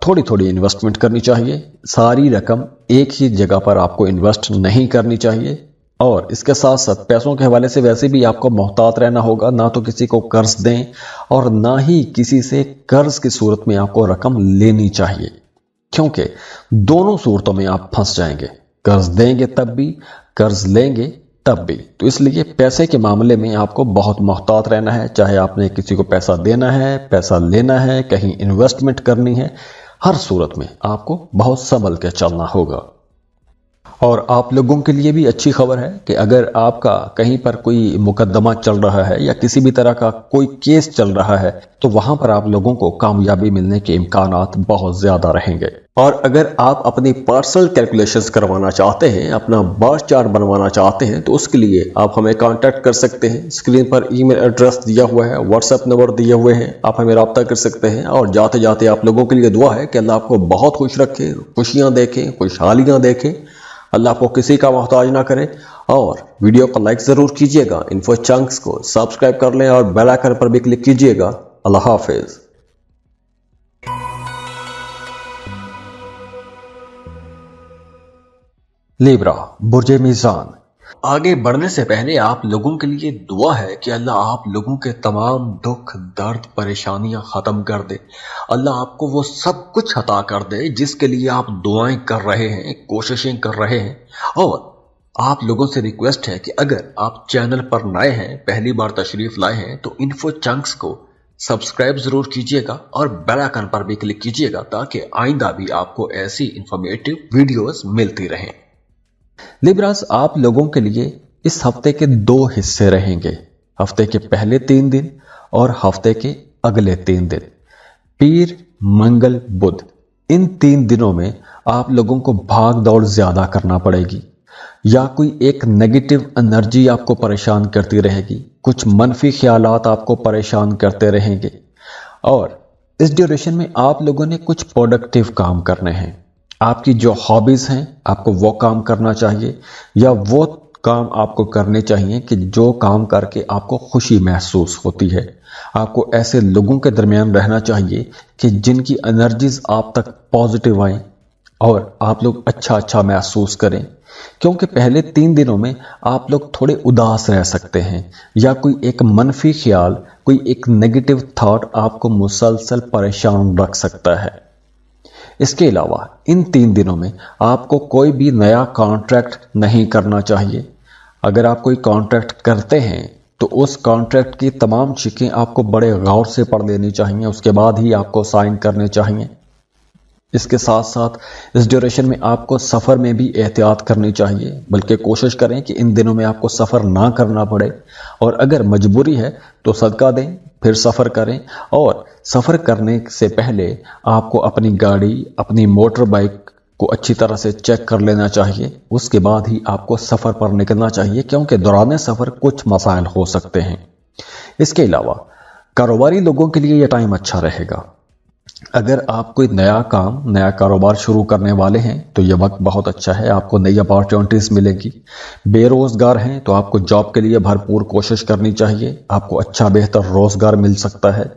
تھوڑی تھوڑی انویسٹمنٹ کرنی چاہیے۔ ساری رقم ایک ہی جگہ پر آپ کو انویسٹ نہیں کرنی چاہیے، और इसके साथ साथ पैसों के हवाले से वैसे भी आपको मोहतात रहना होगा, ना तो किसी को कर्ज दें और ना ही किसी से कर्ज की सूरत में आपको रकम लेनी चाहिए, क्योंकि दोनों सूरतों में आप फंस जाएंगे। कर्ज देंगे तब भी, कर्ज लेंगे तब भी। तो इसलिए पैसे के मामले में आपको बहुत मोहतात रहना है। चाहे आपने किसी को पैसा देना है, पैसा लेना है, कहीं इन्वेस्टमेंट करनी है, हर सूरत में आपको बहुत संभल के चलना होगा। और आप लोगों के लिए भी अच्छी खबर है कि अगर आपका कहीं पर कोई मुकदमा चल रहा है या किसी भी तरह का कोई केस चल रहा है, तो वहां पर आप लोगों को कामयाबी मिलने के इम्कानात बहुत ज्यादा रहेंगे। और अगर आप अपनी पर्सनल कैलकुलेशंस करवाना चाहते हैं, अपना बर्थ चार्ट बनवाना चाहते हैं, तो उसके लिए आप हमें कांटेक्ट कर सकते हैं। स्क्रीन पर ईमेल एड्रेस दिया हुआ है, व्हाट्सएप नंबर दिए हुए हैं, आप हमें रब्ता कर सकते हैं। और जाते जाते आप लोगों के लिए दुआ है कि अल्लाह आपको बहुत खुश रखे, खुशियां देखें, खुशहालियां देखें, अल्लाह आपको किसी का मोहताज ना करे। और वीडियो को लाइक जरूर कीजिएगा, इन्फो चंक्स को सब्सक्राइब कर लें और बेल आइकन पर भी क्लिक कीजिएगा। अल्लाह हाफिज। लिब्रा, बुर्जे मीज़ान। आगे बढ़ने से पहले आप लोगों के लिए दुआ है कि अल्लाह आप लोगों के तमाम दुख, दर्द, परेशानियां खत्म कर दे। अल्लाह आपको वो सब कुछ अता कर दे जिसके लिए आप दुआएं कर रहे हैं, कोशिशें कर रहे हैं। और आप लोगों से रिक्वेस्ट है कि अगर आप चैनल पर नए हैं, पहली बार तशरीफ लाए हैं, तो इन्फो चंक्स को सब्सक्राइब जरूर कीजिएगा और बेल आइकन पर भी क्लिक कीजिएगा, ताकि आइंदा भी आपको ऐसी इंफॉर्मेटिव वीडियोस मिलती रहें। लिब्रास, आप लोगों के लिए इस हफ्ते के 2 हिस्से रहेंगे। हफ्ते के पहले 3 दिन और हफ्ते के अगले 3 दिन, पीर, मंगल, बुध। इन 3 दिनों में आप लोगों को भाग दौड़ ज्यादा करना पड़ेगी, या कोई एक नेगेटिव एनर्जी आपको परेशान करती रहेगी, कुछ मनफी ख्यालात आपको परेशान करते रहेंगे। और इस ड्यूरेशन में आप लोगों ने कुछ प्रोडक्टिव काम करने हैं। आपकी जो हॉबीज हैं, आपको वो काम करना चाहिए, या वो काम आपको करने चाहिए कि जो काम करके आपको खुशी महसूस होती है। आपको ऐसे लोगों के दरमियान रहना चाहिए कि जिनकी एनर्जीज आप तक पॉजिटिव आए और आप लोग अच्छा महसूस करें, क्योंकि पहले 3 दिनों में आप लोग थोड़े उदास रह सकते हैं, या कोई एक मनफी ख्याल, कोई एक नेगेटिव थॉट आपको मुसलसल परेशान रख सकता है। इसके अलावा इन 3 दिनों में आपको कोई भी नया कॉन्ट्रैक्ट नहीं करना चाहिए। अगर आप कोई कॉन्ट्रैक्ट करते हैं तो उस कॉन्ट्रैक्ट की तमाम शिकें आपको बड़े गौर से पढ़ लेनी चाहिए, उसके बाद ही आपको साइन करने चाहिए। इसके साथ साथ इस ड्यूरेशन में आपको सफ़र में भी एहतियात करनी चाहिए, बल्कि कोशिश करें कि इन दिनों में आपको सफ़र ना करना पड़े। और अगर मजबूरी है तो सदका दें, फिर सफ़र करें। और सफ़र करने से पहले आपको अपनी गाड़ी, अपनी मोटर बाइक को अच्छी तरह से चेक कर लेना चाहिए, उसके बाद ही आपको सफ़र पर निकलना चाहिए, क्योंकि दौरान सफ़र कुछ मसाइल हो सकते हैं। इसके अलावा कारोबारी लोगों के लिए यह टाइम अच्छा रहेगा। अगर आप कोई नया काम, नया कारोबार शुरू करने वाले हैं तो यह वक्त बहुत अच्छा है, आपको नई अपॉर्चुनिटीज मिलेगी। बेरोजगार हैं तो आपको जॉब के लिए भरपूर कोशिश करनी चाहिए, आपको अच्छा बेहतर रोजगार मिल सकता है।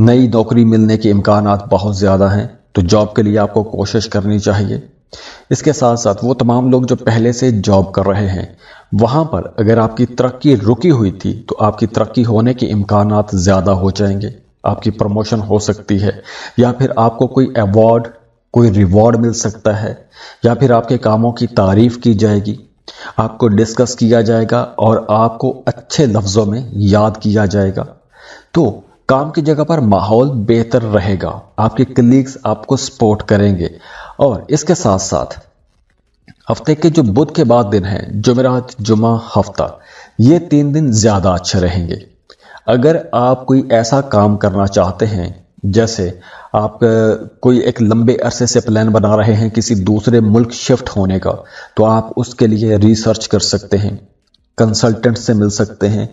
नई नौकरी मिलने के इम्कानात बहुत ज़्यादा हैं, तो जॉब के लिए आपको कोशिश करनी चाहिए। इसके साथ साथ वो तमाम लोग जो पहले से जॉब कर रहे हैं, वहां पर अगर आपकी तरक्की रुकी हुई थी तो आपकी तरक्की होने के इम्कानात ज़्यादा हो जाएंगे, आपकी प्रमोशन हो सकती है, या फिर आपको कोई अवार्ड, कोई रिवॉर्ड मिल सकता है, या फिर आपके कामों की तारीफ की जाएगी, आपको डिस्कस किया जाएगा और आपको अच्छे लफ्ज़ों में याद किया जाएगा। तो काम की जगह पर माहौल बेहतर रहेगा, आपके कलीग्स आपको सपोर्ट करेंगे। और इसके साथ साथ हफ्ते के जो बुध के बाद दिन हैं, जुमेरात, जुमा, हफ्ता, ये 3 दिन ज़्यादा अच्छे रहेंगे। अगर आप कोई ऐसा काम करना चाहते हैं, जैसे आप कोई एक लंबे अरसे से प्लान बना रहे हैं किसी दूसरे मुल्क शिफ्ट होने का, तो आप उसके लिए रिसर्च कर सकते हैं, कंसल्टेंट से मिल सकते हैं,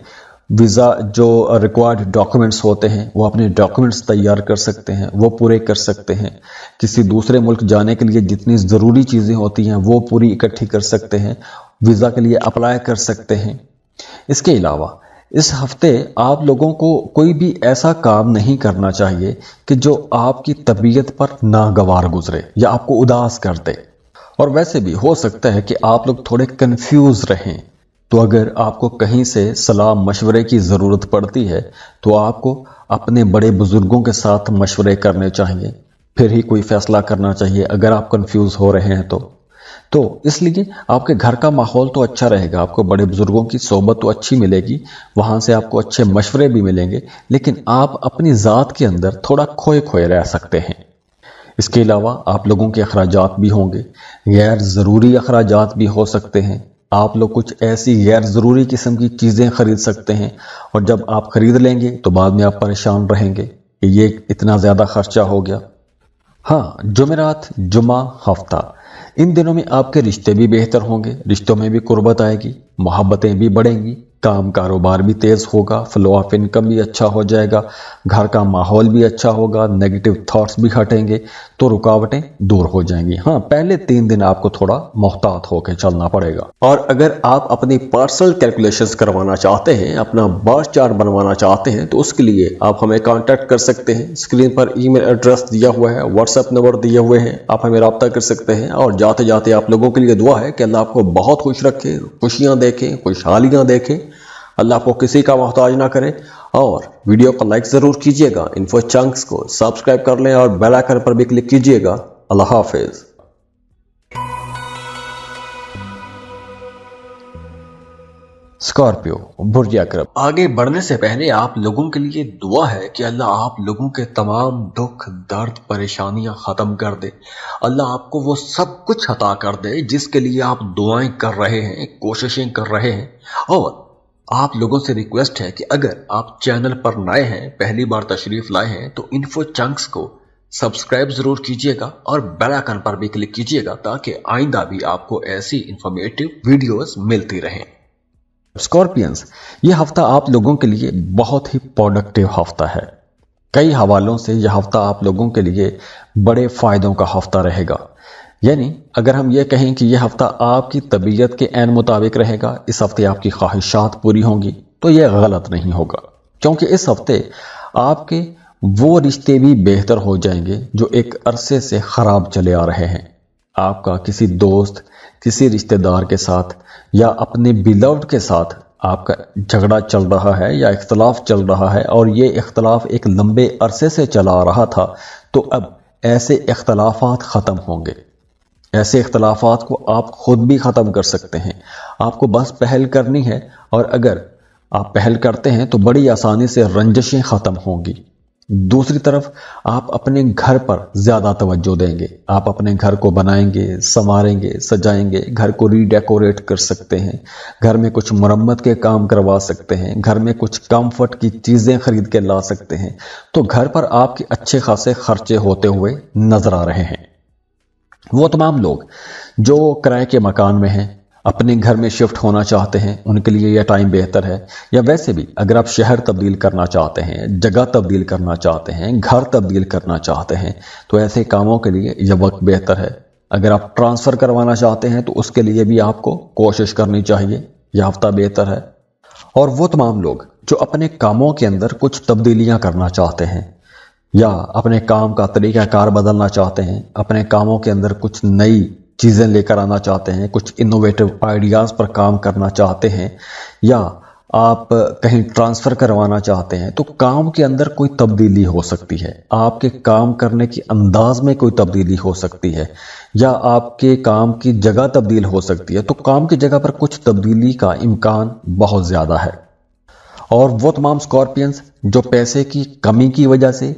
वीज़ा जो रिक्वायर्ड डॉक्यूमेंट्स होते हैं वो अपने डॉक्यूमेंट्स तैयार कर सकते हैं, वो पूरे कर सकते हैं। किसी दूसरे मुल्क जाने के लिए जितनी ज़रूरी चीज़ें होती हैं वो पूरी इकट्ठी कर सकते हैं, वीज़ा के लिए अप्लाई कर सकते हैं। इसके अलावा इस हफ्ते आप लोगों को कोई भी ऐसा काम नहीं करना चाहिए कि जो आपकी तबीयत पर नागवार गुजरे या आपको उदास कर दे। और वैसे भी हो सकता है कि आप लोग थोड़े कंफ्यूज रहें। तो अगर आपको कहीं से सलाह मशवरे की ज़रूरत पड़ती है तो आपको अपने बड़े बुजुर्गों के साथ मशवरे करने चाहिए, फिर ही कोई फैसला करना चाहिए अगर आप कंफ्यूज हो रहे हैं तो इसलिए आपके घर का माहौल तो अच्छा रहेगा, आपको बड़े बुजुर्गों की सोबत तो अच्छी मिलेगी, वहां से आपको अच्छे मशवरे भी मिलेंगे, लेकिन आप अपनी ज़ात के अंदर थोड़ा खोए खोए रह सकते हैं। इसके अलावा आप लोगों के अखराजात भी होंगे, गैर ज़रूरी अखराजात भी हो सकते हैं। आप लोग कुछ ऐसी गैर ज़रूरी किस्म की चीज़ें खरीद सकते हैं और जब आप खरीद लेंगे तो बाद में आप परेशान रहेंगे कि ये इतना ज़्यादा खर्चा हो गया। हाँ, जुमेरात, जुमा, हफ्ता, इन दिनों में आपके रिश्ते भी बेहतर होंगे, रिश्तों में भी कुर्बत आएगी, मोहब्बतें भी बढ़ेंगी, काम कारोबार भी तेज होगा, फ्लो ऑफ इनकम भी अच्छा हो जाएगा, घर का माहौल भी अच्छा होगा, नेगेटिव थॉट्स भी हटेंगे, तो रुकावटें दूर हो जाएंगी। हाँ, पहले 3 दिन आपको थोड़ा मोहतात होकर चलना पड़ेगा। और अगर आप अपनी पर्सनल कैलकुलेशंस करवाना चाहते हैं, अपना बर्थ चार्ट बनवाना चाहते हैं, तो उसके लिए आप हमें कांटेक्ट कर सकते हैं। स्क्रीन पर ईमेल एड्रेस दिया हुआ है, व्हाट्सएप नंबर दिए हुए हैं, आप हमें रब्ता कर सकते हैं। और जाते जाते आप लोगों के लिए दुआ है कि अल्लाह आपको बहुत खुश रखे, खुशियां देखें, खुशहालियां देखें, अल्लाह आपको किसी का मोहताज ना करे। और वीडियो को लाइक ज़रूर कीजिएगा, इन्फो चंक्स को सब्सक्राइब कर लें और बेल आइकन पर भी क्लिक कीजिएगा। अल्लाह हाफिज। स्कॉर्पियो, बुर्ज अकरब। आगे बढ़ने से पहले आप लोगों के लिए दुआ है कि अल्लाह आप लोगों के तमाम दुख, दर्द, परेशानियां खत्म कर दे। अल्लाह आपको वो सब कुछ अता कर दे जिसके लिए आप दुआएं कर रहे हैं, कोशिशें कर रहे हैं। और आप लोगों से रिक्वेस्ट है कि अगर आप चैनल पर नए हैं, पहली बार तशरीफ लाए हैं, तो इन्फो चंक्स को सब्सक्राइब जरूर कीजिएगा और बेल आइकन पर भी क्लिक कीजिएगा ताकि आइंदा भी आपको ऐसी इंफॉर्मेटिव वीडियोस मिलती रहें। स्कॉर्पियंस, ये हफ्ता आप लोगों के लिए बहुत ही प्रोडक्टिव हफ्ता है। कई हवालों से यह हफ्ता आप लोगों के लिए बड़े फायदों का हफ्ता रहेगा। यानी अगर हम ये कहें कि यह हफ्ता आपकी तबीयत के ऐन मुताबिक रहेगा, इस हफ्ते आपकी ख्वाहिशात पूरी होंगी, तो यह गलत नहीं होगा, क्योंकि इस हफ्ते आपके वो रिश्ते भी बेहतर हो जाएंगे जो एक अरसे से खराब चले आ रहे हैं। आपका किसी दोस्त, किसी रिश्तेदार के साथ या अपने बिलव्ड के साथ आपका झगड़ा चल रहा है या इख्तलाफ चल रहा है और ये इख्तलाफ एक लंबे अरसे से चला आ रहा था, तो अब ऐसे इख्तलाफात ख़त्म होंगे। ऐसे इख्तलाफात को आप खुद भी ख़त्म कर सकते हैं, आपको बस पहल करनी है। और अगर आप पहल करते हैं तो बड़ी आसानी से रंजिशें ख़त्म होंगी। दूसरी तरफ आप अपने घर पर ज़्यादा तवज्जो देंगे, आप अपने घर को बनाएंगे, संवारेंगे, सजाएंगे, घर को रीडेकोरेट कर सकते हैं, घर में कुछ मरम्मत के काम करवा सकते हैं, घर में कुछ कंफर्ट की चीज़ें खरीद के ला सकते हैं। तो घर पर आपके अच्छे खासे खर्चे होते हुए नजर आ रहे हैं। वो तमाम लोग जो किराए के मकान में हैं, अपने घर में शिफ्ट होना चाहते हैं, उनके लिए यह टाइम बेहतर है। या वैसे भी अगर आप शहर तब्दील करना चाहते हैं, जगह तब्दील करना चाहते हैं, घर तब्दील करना चाहते हैं, तो ऐसे कामों के लिए यह वक्त बेहतर है। अगर आप ट्रांसफ़र करवाना चाहते हैं तो उसके लिए भी आपको कोशिश करनी चाहिए, यह हफ्ता बेहतर है। और वो तमाम लोग जो अपने कामों के अंदर कुछ तब्दीलियां करना चाहते हैं या अपने काम का तरीक़ाकार बदलना चाहते हैं, अपने कामों के अंदर कुछ नई चीज़ें लेकर आना चाहते हैं, कुछ इनोवेटिव आइडियाज़ पर काम करना चाहते हैं, या आप कहीं ट्रांसफ़र करवाना चाहते हैं, तो काम के अंदर कोई तब्दीली हो सकती है, आपके काम करने के अंदाज में कोई तब्दीली हो सकती है, या आपके काम की जगह तब्दील हो सकती है। तो काम की जगह पर कुछ तब्दीली का इम्कान बहुत ज़्यादा है। और वो तमाम स्कॉर्पियंस जो पैसे की कमी की वजह से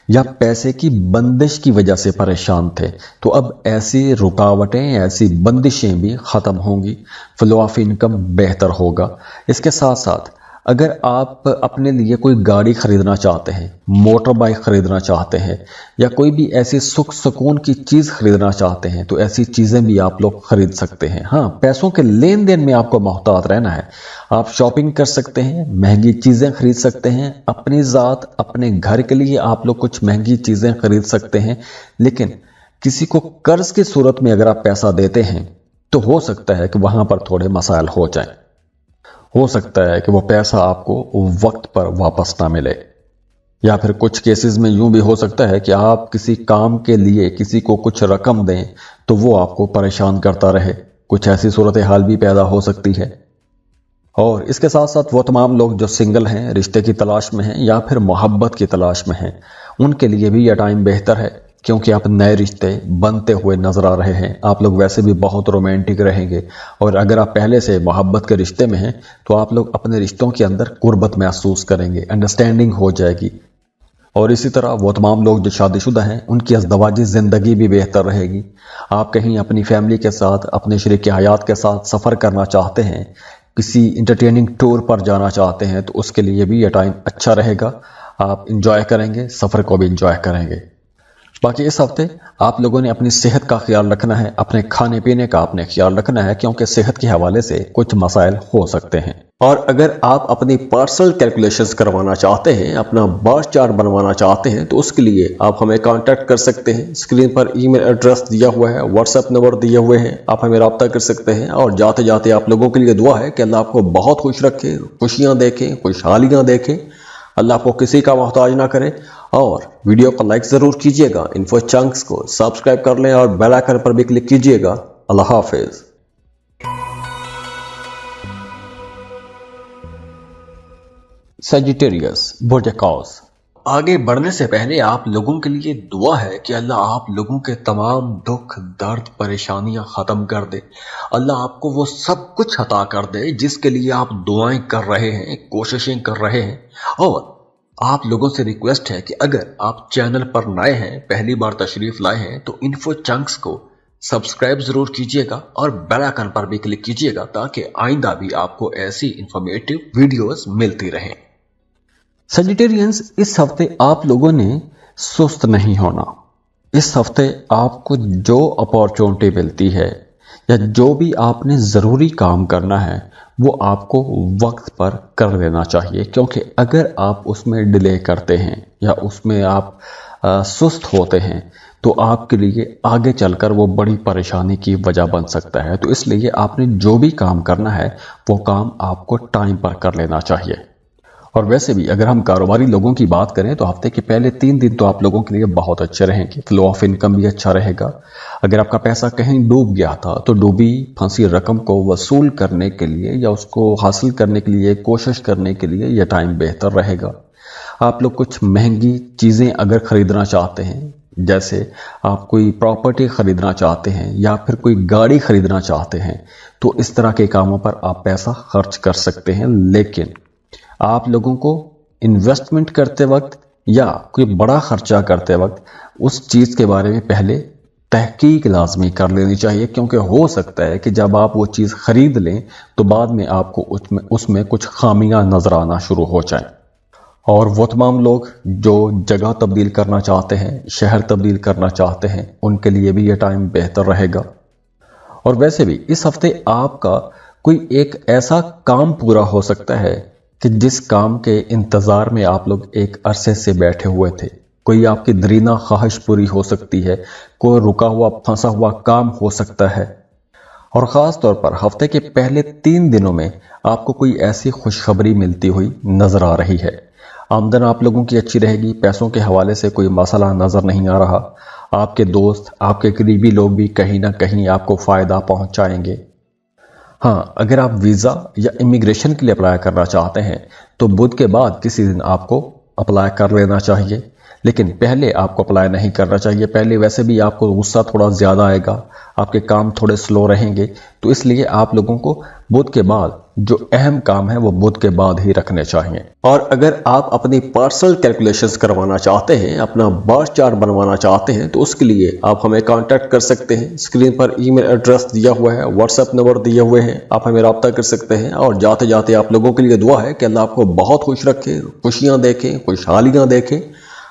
या पैसे की बंदिश की वजह से परेशान थे, तो अब ऐसी रुकावटें, ऐसी बंदिशें भी ख़त्म होंगी, फ्लो ऑफ इनकम बेहतर होगा। इसके साथ साथ अगर आप अपने लिए कोई गाड़ी खरीदना चाहते हैं, मोटर बाइक खरीदना चाहते हैं, या कोई भी ऐसी सुख सुकून की चीज़ खरीदना चाहते हैं, तो ऐसी चीज़ें भी आप लोग खरीद सकते हैं। हाँ, पैसों के लेन देन में आपको मोहतात रहना है। आप शॉपिंग कर सकते हैं, महंगी चीज़ें खरीद सकते हैं, अपनी ज़ात, अपने घर के लिए आप लोग कुछ महंगी चीज़ें खरीद सकते हैं। लेकिन किसी को कर्ज की सूरत में अगर आप पैसा देते हैं तो हो सकता है कि वहाँ पर थोड़े मसाइल हो जाएं। हो सकता है कि वो पैसा आपको वक्त पर वापस ना मिले। या फिर कुछ केसेस में यूं भी हो सकता है कि आप किसी काम के लिए किसी को कुछ रकम दें तो वो आपको परेशान करता रहे। कुछ ऐसी सूरत हाल भी पैदा हो सकती है। और इसके साथ साथ वो तमाम लोग जो सिंगल हैं, रिश्ते की तलाश में हैं या फिर मोहब्बत की तलाश में हैं, उनके लिए भी यह टाइम बेहतर है, क्योंकि आप नए रिश्ते बनते हुए नजर आ रहे हैं। आप लोग वैसे भी बहुत रोमांटिक रहेंगे, और अगर आप पहले से मोहब्बत के रिश्ते में हैं तो आप लोग अपने रिश्तों के अंदर कुर्बत महसूस करेंगे, अंडरस्टैंडिंग हो जाएगी। और इसी तरह वो तमाम लोग जो शादीशुदा हैं, उनकी अज़दवाजी ज़िंदगी भी बेहतर रहेगी। आप कहीं अपनी फैमिली के साथ, अपने शरीक हयात के साथ सफ़र करना चाहते हैं, किसी इंटरटेनिंग टूर पर जाना चाहते हैं, तो उसके लिए भी यह टाइम अच्छा रहेगा। आप इंजॉय करेंगे, सफ़र को भी इंजॉय करेंगे। बाकी इस हफ्ते आप लोगों ने अपनी सेहत का ख्याल रखना है, अपने खाने पीने का आपने ख्याल रखना है, क्योंकि सेहत के हवाले से कुछ मसाइल हो सकते हैं। और अगर आप अपनी पर्सनल कैलकुलेशंस करवाना चाहते हैं, अपना बर्थ चार्ट बनवाना चाहते हैं, तो उसके लिए आप हमें कांटेक्ट कर सकते हैं। स्क्रीन पर ईमेल एड्रेस दिया हुआ है, व्हाट्सएप नंबर दिए हुए हैं, आप हमें रब्ता कर सकते हैं। और जाते जाते आप लोगों के लिए दुआ है कि अल्लाह आपको बहुत खुश रखे, खुशियाँ देखें, खुशहालियाँ देखें, अल्लाह आपको किसी का मोहताज ना करे। और वीडियो को लाइक ज़रूर कीजिएगा, इन्फो चंक्स को सब्सक्राइब कर लें और बेल आइकन पर भी क्लिक कीजिएगा। अल्लाह हाफिज़। सजिटेरियस बुर्ज। आगे बढ़ने से पहले आप लोगों के लिए दुआ है कि अल्लाह आप लोगों के तमाम दुख, दर्द, परेशानियां खत्म कर दे। अल्लाह आपको वो सब कुछ अता कर दे जिसके लिए आप दुआएं कर रहे हैं, कोशिशें कर रहे हैं। और आप लोगों से रिक्वेस्ट है कि अगर आप चैनल पर नए हैं, पहली बार तशरीफ लाए हैं, तो इन्फो चंक्स को सब्सक्राइब जरूर कीजिएगा और बेल आइकन पर भी क्लिक कीजिएगा, ताकि आइंदा भी आपको ऐसी इंफॉर्मेटिव वीडियोस मिलती रहें। सजिटेरियंस, इस हफ्ते आप लोगों ने सुस्त नहीं होना। इस हफ्ते आपको जो अपॉर्चुनिटी मिलती है या जो भी आपने ज़रूरी काम करना है, वो आपको वक्त पर कर लेना चाहिए, क्योंकि अगर आप उसमें डिले करते हैं या उसमें आप सुस्त होते हैं तो आपके लिए आगे चलकर वो बड़ी परेशानी की वजह बन सकता है। तो इसलिए आपने जो भी काम करना है वो काम आपको टाइम पर कर लेना चाहिए। और वैसे भी अगर हम कारोबारी लोगों की बात करें तो हफ्ते के पहले 3 दिन तो आप लोगों के लिए बहुत अच्छे रहेंगे। फ्लो ऑफ इनकम भी अच्छा रहेगा। अगर आपका पैसा कहीं डूब गया था तो डूबी फंसी रकम को वसूल करने के लिए या उसको हासिल करने के लिए कोशिश करने के लिए यह टाइम बेहतर रहेगा। आप लोग कुछ महंगी चीज़ें अगर खरीदना चाहते हैं, जैसे आप कोई प्रॉपर्टी खरीदना चाहते हैं या फिर कोई गाड़ी खरीदना चाहते हैं, तो इस तरह के कामों पर आप पैसा खर्च कर सकते हैं। लेकिन आप लोगों को इन्वेस्टमेंट करते वक्त या कोई बड़ा खर्चा करते वक्त उस चीज़ के बारे में पहले तहकीक लाजमी कर लेनी चाहिए, क्योंकि हो सकता है कि जब आप वो चीज़ खरीद लें तो बाद में आपको उसमें कुछ खामियां नजर आना शुरू हो जाए। और वो तमाम लोग जो जगह तब्दील करना चाहते हैं, शहर तब्दील करना चाहते हैं, उनके लिए भी ये टाइम बेहतर रहेगा। और वैसे भी इस हफ्ते आपका कोई एक ऐसा काम पूरा हो सकता है कि जिस काम के इंतज़ार में आप लोग एक अरसे से बैठे हुए थे। कोई आपकी दरीना ख्वाहिश पूरी हो सकती है, कोई रुका हुआ फंसा हुआ काम हो सकता है। और ख़ास तौर पर हफ्ते के पहले 3 दिनों में आपको कोई ऐसी खुशखबरी मिलती हुई नज़र आ रही है। आमदन आप लोगों की अच्छी रहेगी, पैसों के हवाले से कोई मसला नज़र नहीं आ रहा। आपके दोस्त, आपके करीबी लोग भी कहीं ना कहीं आपको फ़ायदा पहुंचाएंगे। हाँ, अगर आप वीज़ा या इमिग्रेशन के लिए अप्लाई करना चाहते हैं तो बुध के बाद किसी दिन आपको अप्लाई कर लेना चाहिए, लेकिन पहले आपको अप्लाई नहीं करना चाहिए। पहले वैसे भी आपको गुस्सा थोड़ा ज़्यादा आएगा, आपके काम थोड़े स्लो रहेंगे, तो इसलिए आप लोगों को बुध के बाद जो अहम काम है वो बुध के बाद ही रखने चाहिए। और अगर आप अपनी पर्सनल कैलकुलेशंस करवाना चाहते हैं, अपना बर्थ चार्ट बनवाना चाहते हैं, तो उसके लिए आप हमें कांटेक्ट कर सकते हैं। स्क्रीन पर ईमेल एड्रेस दिया हुआ है, व्हाट्सएप नंबर दिए हुए हैं, आप हमें रब्ता कर सकते हैं। और जाते जाते आप लोगों के लिए दुआ है कि अल्लाह आपको बहुत खुश रखे, खुशियाँ देखें, खुशहालियाँ देखें,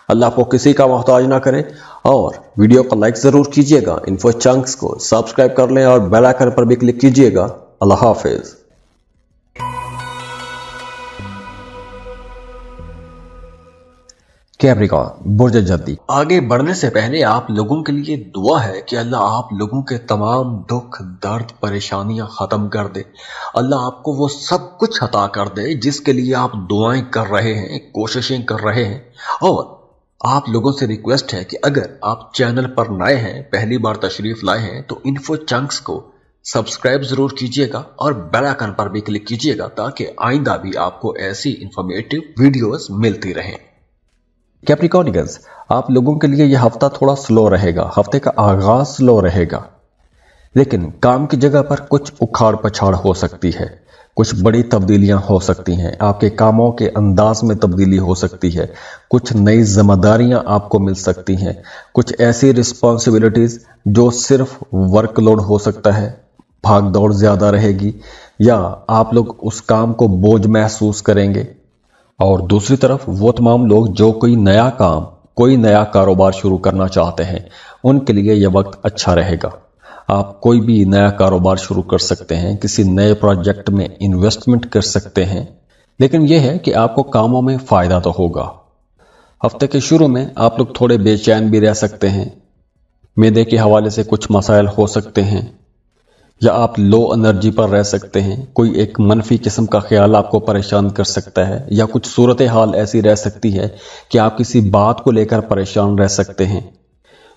अल्लाह आपको किसी का मोहताज ना करे। और वीडियो को लाइक ज़रूर कीजिएगा, इन्फो चंक्स को सब्सक्राइब कर लें और बेल आइकन पर भी क्लिक कीजिएगा। अल्लाह हाफिज़। कैप्रिकॉर्न बुर्ज जल्दी आगे बढ़ने से पहले आप लोगों के लिए दुआ है कि अल्लाह आप लोगों के तमाम दुख दर्द परेशानियां खत्म कर दे। अल्लाह आपको वो सब कुछ अता कर दे जिसके लिए आप दुआएं कर रहे हैं, कोशिशें कर रहे हैं। और आप लोगों से रिक्वेस्ट है कि अगर आप चैनल पर नए हैं, पहली बार तशरीफ लाए हैं, तो इन्फो चंक्स को सब्सक्राइब जरूर कीजिएगा और बेल आइकन पर भी क्लिक कीजिएगा ताकि आइंदा भी आपको ऐसी इंफॉर्मेटिव वीडियोस मिलती रहें। कैप्रिकॉर्नियंस, आप लोगों के लिए यह हफ्ता थोड़ा स्लो रहेगा, हफ्ते का आगाज स्लो रहेगा, लेकिन काम की जगह पर कुछ उखाड़ पछाड़ हो सकती है, कुछ बड़ी तब्दीलियां हो सकती हैं, आपके कामों के अंदाज में तब्दीली हो सकती है, कुछ नई जिम्मेदारियां आपको मिल सकती हैं, कुछ ऐसी रिस्पॉन्सिबिलिटीज जो सिर्फ वर्कलोड हो सकता है, भाग दौड़ ज्यादा रहेगी या आप लोग उस काम को बोझ महसूस करेंगे। और दूसरी तरफ वो तमाम लोग जो कोई नया काम, कोई नया कारोबार शुरू करना चाहते हैं, उनके लिए यह वक्त अच्छा रहेगा। आप कोई भी नया कारोबार शुरू कर सकते हैं, किसी नए प्रोजेक्ट में इन्वेस्टमेंट कर सकते हैं, लेकिन यह है कि आपको कामों में फायदा तो होगा। हफ्ते के शुरू में आप लोग थोड़े बेचैन भी रह सकते हैं, मैदे के हवाले से कुछ मसाइल हो सकते हैं, या आप लो एनर्जी पर रह सकते हैं, कोई एक मनफी किस्म का ख्याल आपको परेशान कर सकता है, या कुछ सूरत हाल ऐसी रह सकती है कि आप किसी बात को लेकर परेशान रह सकते हैं।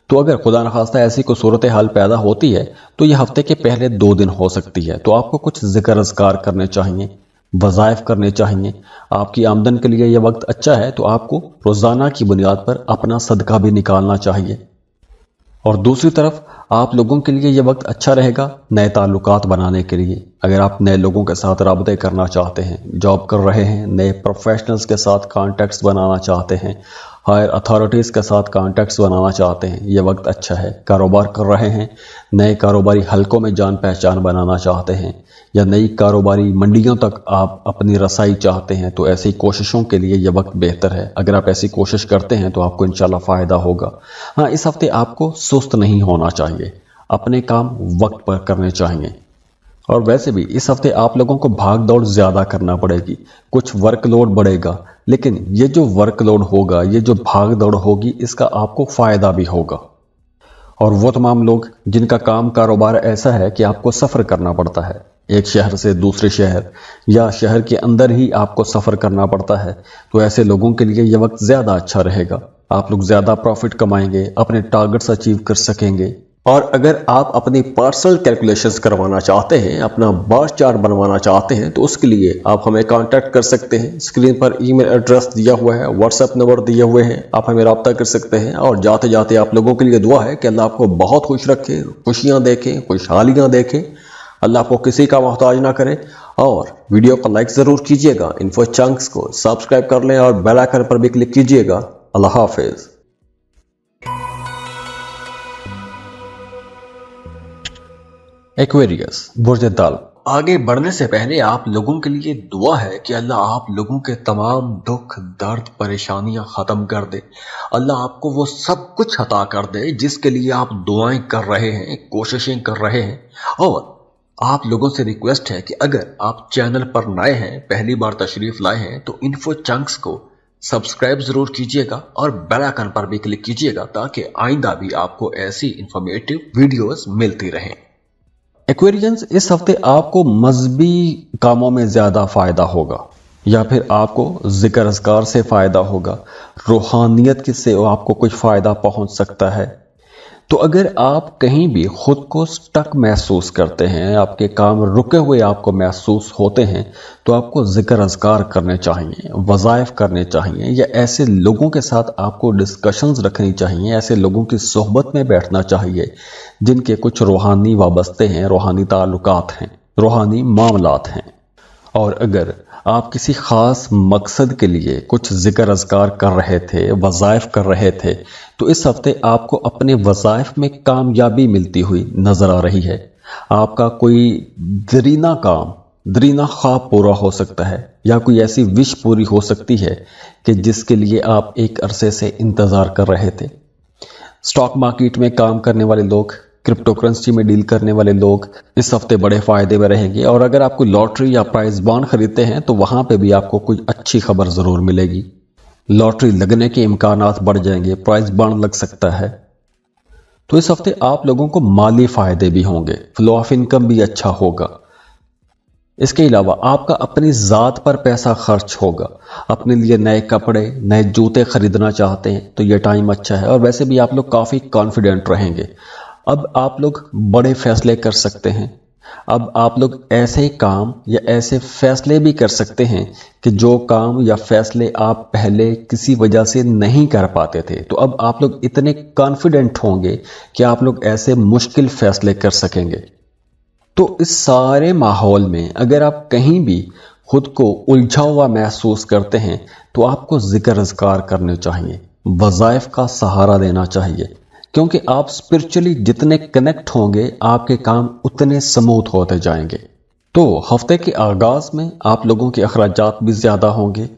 तो अगर खुदा न खास्ता ऐसी कोई सूरत हाल पैदा होती है तो यह हफ्ते के पहले 2 दिन हो सकती है, तो आपको कुछ जिक्र अज़कार करने चाहिए, वज़ाइफ करने चाहिए। आपकी आमदन के लिए यह वक्त अच्छा है, तो आपको रोज़ाना की बुनियाद पर अपना सदका भी निकालना चाहिए। और दूसरी तरफ आप लोगों के लिए यह वक्त अच्छा रहेगा नए ताल्लुकात बनाने के लिए। अगर आप नए लोगों के साथ राबते करना चाहते हैं, जॉब कर रहे हैं, नए प्रोफेशनल्स के साथ कॉन्टैक्ट्स बनाना चाहते हैं, हायर अथॉरिटीज़ के साथ कॉन्टैक्ट्स बनाना चाहते हैं, यह वक्त अच्छा है। कारोबार कर रहे हैं, नए कारोबारी हलकों में जान पहचान बनाना चाहते हैं, या नई कारोबारी मंडियों तक आप अपनी रसाई चाहते हैं, तो ऐसी कोशिशों के लिए यह वक्त बेहतर है। अगर आप ऐसी कोशिश करते हैं तो आपको इंशाल्लाह फ़ायदा होगा। हाँ, इस हफ्ते आपको सुस्त नहीं होना चाहिए, अपने काम वक्त पर करने चाहिए। और वैसे भी इस हफ्ते आप लोगों को भाग दौड़ ज़्यादा करना पड़ेगी, कुछ वर्कलोड बढ़ेगा, लेकिन ये जो वर्कलोड होगा, ये जो भाग दौड़ होगी, इसका आपको फ़ायदा भी होगा। और वो तमाम लोग जिनका काम कारोबार ऐसा है कि आपको सफ़र करना पड़ता है, एक शहर से दूसरे शहर या शहर के अंदर ही आपको सफ़र करना पड़ता है, तो ऐसे लोगों के लिए यह वक्त ज़्यादा अच्छा रहेगा। आप लोग ज़्यादा प्रॉफिट कमाएंगे, अपने टारगेट्स अचीव कर सकेंगे। और अगर आप अपनी पर्सनल कैलकुलेशंस करवाना चाहते हैं, अपना बार चार्ट बनवाना चाहते हैं, तो उसके लिए आप हमें कांटेक्ट कर सकते हैं। स्क्रीन पर ईमेल एड्रेस दिया हुआ है, व्हाट्सएप नंबर दिए हुए हैं, आप हमें रब्ता कर सकते हैं। और जाते जाते आप लोगों के लिए दुआ है कि अल्लाह आपको बहुत खुश रखे, खुशियाँ देखें, खुशहालियाँ देखें, अल्लाह आपको किसी का मोहताज ना करे। और वीडियो को लाइक ज़रूर कीजिएगा, इन्फो चंक्स को सब्सक्राइब कर लें और बेल आइकन पर भी क्लिक कीजिएगा। अल्लाह हाफिज़। एक्वेरियस बुर्ज दाल आगे बढ़ने से पहले आप लोगों के लिए दुआ है कि अल्लाह आप लोगों के तमाम दुख दर्द परेशानियां खत्म कर दे। अल्लाह आपको वो सब कुछ अता कर दे जिसके लिए आप दुआएं कर रहे हैं, कोशिशें कर रहे हैं। और आप लोगों से रिक्वेस्ट है कि अगर आप चैनल पर नए हैं, पहली बार तशरीफ लाए हैं, तो इन्फो चंक्स को सब्सक्राइब जरूर कीजिएगा और बेल आइकन पर भी क्लिक कीजिएगा ताकि आइंदा भी आपको ऐसी इंफॉर्मेटिव वीडियोस मिलती रहें। एक्वेरियंस, इस हफ्ते आपको मजहबी कामों में ज़्यादा फ़ायदा होगा, या फिर आपको ज़िक्र अज़कार से फ़ायदा होगा, रूहानियत से आपको कुछ फ़ायदा पहुंच सकता है। तो अगर आप कहीं भी खुद को स्टक महसूस करते हैं, आपके काम रुके हुए आपको महसूस होते हैं, तो आपको ज़िक्र अज़कार करने चाहिए, वज़ाइफ करने चाहिए, या ऐसे लोगों के साथ आपको डिस्कशंस रखनी चाहिए, ऐसे लोगों की सोहबत में बैठना चाहिए जिनके कुछ रूहानी वाबस्ते हैं, रूहानी ताल्लुकात हैं, रूहानी मामलात हैं। और अगर आप किसी ख़ास मकसद के लिए कुछ ज़िक्र अज़कार कर रहे थे, वज़ाइफ कर रहे थे, तो इस हफ्ते आपको अपने वज़ाइफ में कामयाबी मिलती हुई नज़र आ रही है। आपका कोई दरीना काम, दरीना ख्वाब पूरा हो सकता है, या कोई ऐसी विश पूरी हो सकती है कि जिसके लिए आप एक अरसे से इंतज़ार कर रहे थे। स्टॉक मार्केट में काम करने वाले लोग, क्रिप्टो करेंसी में डील करने वाले लोग इस हफ्ते बड़े फायदे में रहेंगे। और अगर आप कोई लॉटरी या प्राइज बॉन्ड खरीदते हैं तो वहां पे भी आपको कोई अच्छी खबर जरूर मिलेगी। लॉटरी लगने के इम्कानात बढ़ जाएंगे, प्राइस बॉन्ड लग सकता है। तो इस हफ्ते आप लोगों को माली फायदे भी होंगे, फ्लो ऑफ इनकम भी अच्छा होगा। इसके अलावा आपका अपनी ज़ात पर पैसा खर्च होगा। अपने लिए नए कपड़े, नए जूते खरीदना चाहते हैं तो ये टाइम अच्छा है। और वैसे भी आप लोग काफ़ी कॉन्फिडेंट रहेंगे। अब आप लोग बड़े फैसले कर सकते हैं। अब आप लोग ऐसे काम या ऐसे फैसले भी कर सकते हैं कि जो काम या फैसले आप पहले किसी वजह से नहीं कर पाते थे, तो अब आप लोग इतने कॉन्फिडेंट होंगे कि आप लोग ऐसे मुश्किल फैसले कर सकेंगे। तो इस सारे माहौल में अगर आप कहीं भी खुद को उलझा हुआ महसूस करते हैं तो आपको जिक्र अज़कार करने चाहिए, वज़ाइफ का सहारा लेना चाहिए, क्योंकि आप स्पिरिचुअली जितने कनेक्ट होंगे आपके काम उतने स्मूथ होते जाएंगे। तो हफ्ते के आगाज में आप लोगों के अखराजात भी ज़्यादा होंगे,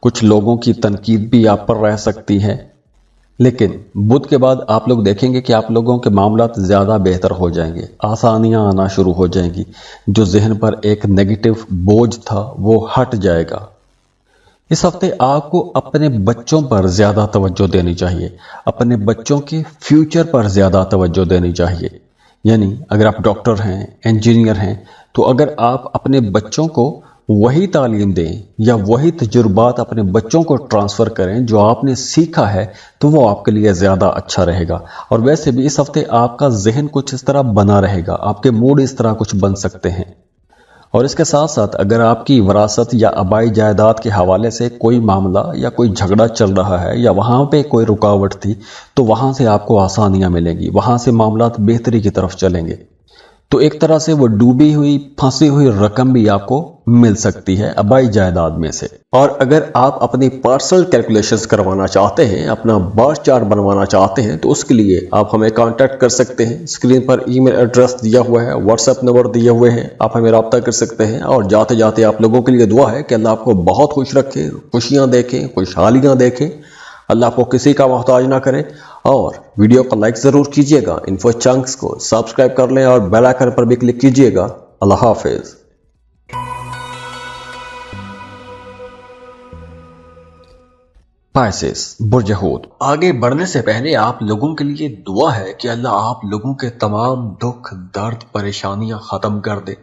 कुछ लोगों की तनकीद भी आप पर रह सकती है, लेकिन बुध के बाद आप लोग देखेंगे कि आप लोगों के मामलात ज़्यादा बेहतर हो जाएंगे, आसानियां आना शुरू हो जाएंगी। जो जहन पर एक नेगेटिव बोझ था वो हट जाएगा। इस हफ्ते आपको अपने बच्चों पर ज़्यादा तवज्जो देनी चाहिए, अपने बच्चों के फ्यूचर पर ज़्यादा तवज्जो देनी चाहिए। यानी अगर आप डॉक्टर हैं, इंजीनियर हैं, तो अगर आप अपने बच्चों को वही तालीम दें या वही तजुर्बात अपने बच्चों को ट्रांसफ़र करें जो आपने सीखा है, तो वो आपके लिए ज़्यादा अच्छा रहेगा। और वैसे भी इस हफ्ते आपका जहन कुछ इस तरह बना रहेगा, आपके मूड इस तरह कुछ बन सकते हैं। और इसके साथ साथ अगर आपकी विरासत या आबाई जायदाद के हवाले से कोई मामला या कोई झगड़ा चल रहा है या वहाँ पे कोई रुकावट थी, तो वहाँ से आपको आसानियाँ मिलेंगी, वहाँ से मामलात बेहतरी की तरफ चलेंगे। तो एक तरह से वो डूबी हुई, फंसी हुई रकम भी आपको मिल सकती है आबाई जायदाद में से। और अगर आप अपनी पर्सनल कैलकुलेशंस करवाना चाहते हैं, अपना बर्थ चार्ट बनवाना चाहते हैं, तो उसके लिए आप हमें कांटेक्ट कर सकते हैं। स्क्रीन पर ईमेल एड्रेस दिया हुआ है, व्हाट्सएप नंबर दिए हुए हैं, आप हमें रब्ता कर सकते हैं। और जाते जाते आप लोगों के लिए दुआ है कि अल्लाह आपको बहुत खुश रखे, खुशियाँ देखें, खुशहालियाँ देखें, अल्लाह आपको किसी का मोहताज ना करे। और वीडियो को लाइक ज़रूर कीजिएगा, इन्फो चंक्स को सब्सक्राइब कर लें और बेल आइकन पर भी क्लिक कीजिएगा। अल्लाह हाफिज़। पाइसेस, बुर्ज हूत। आगे बढ़ने से पहले आप लोगों के लिए दुआ है कि अल्लाह आप लोगों के तमाम दुख, दर्द, परेशानियां खत्म कर दे।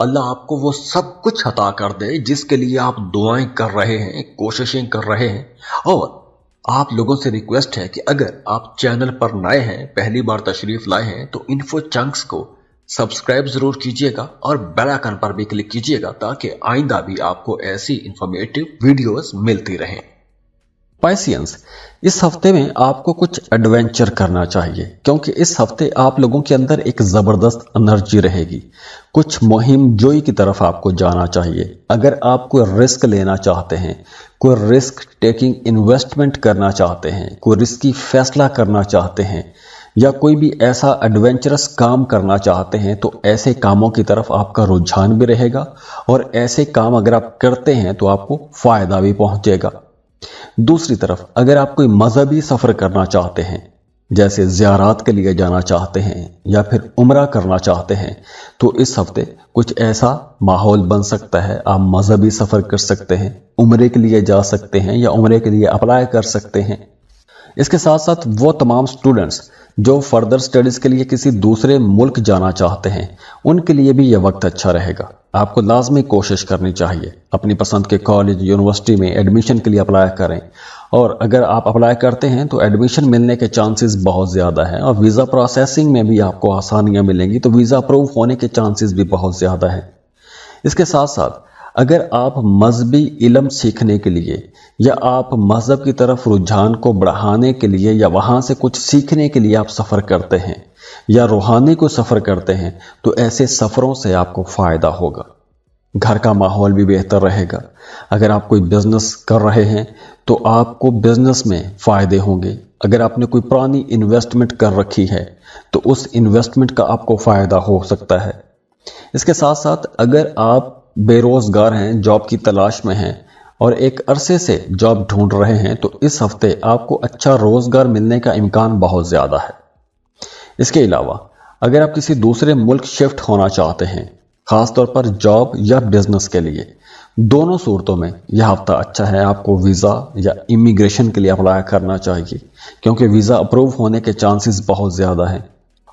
अल्लाह आपको वो सब कुछ अता कर दे जिसके लिए आप दुआएं कर रहे हैं, कोशिशें कर रहे हैं। और आप लोगों से रिक्वेस्ट है कि अगर आप चैनल पर नए हैं, पहली बार तशरीफ लाए हैं, तो इन्फो चंक्स को सब्सक्राइब जरूर कीजिएगा और बेल आइकन पर भी क्लिक कीजिएगा ताकि आइंदा भी आपको ऐसी इंफॉर्मेटिव वीडियोस मिलती रहें। पाइसियंस, इस हफ्ते में आपको कुछ एडवेंचर करना चाहिए, क्योंकि इस हफ्ते आप लोगों के अंदर एक ज़बरदस्त एनर्जी रहेगी। कुछ मुहिम जोई की तरफ आपको जाना चाहिए। अगर आप कोई रिस्क लेना चाहते हैं, कोई रिस्क टेकिंग इन्वेस्टमेंट करना चाहते हैं, कोई रिस्की फैसला करना चाहते हैं, या कोई भी ऐसा एडवेंचरस काम करना चाहते हैं, तो ऐसे कामों की तरफ आपका रुझान भी रहेगा। और ऐसे काम अगर आप करते हैं तो आपको फ़ायदा भी पहुंचेगा। दूसरी तरफ अगर आप कोई मजहबी सफ़र करना चाहते हैं, जैसे ज़ियारात के लिए जाना चाहते हैं या फिर उम्रा करना चाहते हैं, तो इस हफ्ते कुछ ऐसा माहौल बन सकता है, आप मजहबी सफ़र कर सकते हैं, उम्रे के लिए जा सकते हैं या उम्रे के लिए अप्लाई कर सकते हैं। इसके साथ साथ वो तमाम स्टूडेंट्स जो फर्दर स्टडीज़ के लिए किसी दूसरे मुल्क जाना चाहते हैं, उनके लिए भी यह वक्त अच्छा रहेगा। आपको लाजमी कोशिश करनी चाहिए, अपनी पसंद के कॉलेज, यूनिवर्सिटी में एडमिशन के लिए अप्लाई करें। और अगर आप अप्लाई करते हैं तो एडमिशन मिलने के चांसेस बहुत ज़्यादा हैं, और वीज़ा प्रोसेसिंग में भी आपको आसानियाँ मिलेंगी, तो वीज़ा अप्रूव होने के चांसेस भी बहुत ज़्यादा हैं। इसके साथ साथ अगर आप मजहबी इल्म सीखने के लिए या आप मजहब की तरफ रुझान को बढ़ाने के लिए या वहाँ से कुछ सीखने के लिए आप सफ़र करते हैं या रूहानी को सफ़र करते हैं, तो ऐसे सफ़रों से आपको फ़ायदा होगा। घर का माहौल भी बेहतर रहेगा। अगर आप कोई बिज़नेस कर रहे हैं तो आपको बिज़नेस में फ़ायदे होंगे। अगर आपने कोई पुरानी इन्वेस्टमेंट कर रखी है तो उस इन्वेस्टमेंट का आपको फ़ायदा हो सकता है। इसके साथ साथ अगर आप बेरोज़गार हैं, जॉब की तलाश में हैं और एक अरसे से जॉब ढूंढ रहे हैं, तो इस हफ्ते आपको अच्छा रोज़गार मिलने का इम्कान बहुत ज़्यादा है। इसके अलावा अगर आप किसी दूसरे मुल्क शिफ्ट होना चाहते हैं خاص طور پر جاب یا بزنس کے لیے۔ دونوں صورتوں میں یہ ہفتہ اچھا ہے، آپ کو ویزا یا امیگریشن کے لیے اپلائی کرنا چاہیے، کیونکہ ویزا اپروو ہونے کے چانسز بہت زیادہ ہیں۔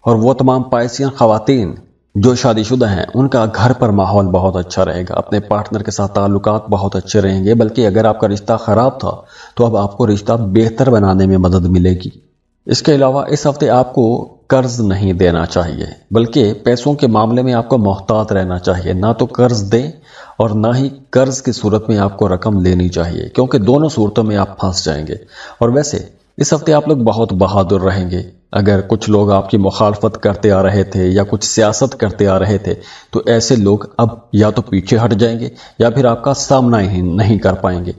اور وہ تمام پائسین خواتین جو شادی شدہ ہیں، ان کا گھر پر ماحول بہت اچھا رہے گا، اپنے پارٹنر کے ساتھ تعلقات بہت اچھے رہیں گے، بلکہ اگر آپ کا رشتہ خراب تھا تو اب آپ کو رشتہ بہتر بنانے میں مدد ملے گی۔ اس کے علاوہ اس ہفتے آپ کو قرض نہیں دینا چاہیے، بلکہ پیسوں کے معاملے میں آپ کو محتاط رہنا چاہیے، نہ تو قرض دیں اور نہ ہی قرض کی صورت میں آپ کو رقم لینی چاہیے، کیونکہ دونوں صورتوں میں آپ پھنس جائیں گے۔ اور ویسے اس ہفتے آپ لوگ بہت بہادر رہیں گے۔ اگر کچھ لوگ آپ کی مخالفت کرتے آ رہے تھے یا کچھ سیاست کرتے آ رہے تھے تو ایسے لوگ اب یا تو پیچھے ہٹ جائیں گے یا پھر آپ کا سامنا ہی نہیں کر پائیں گے۔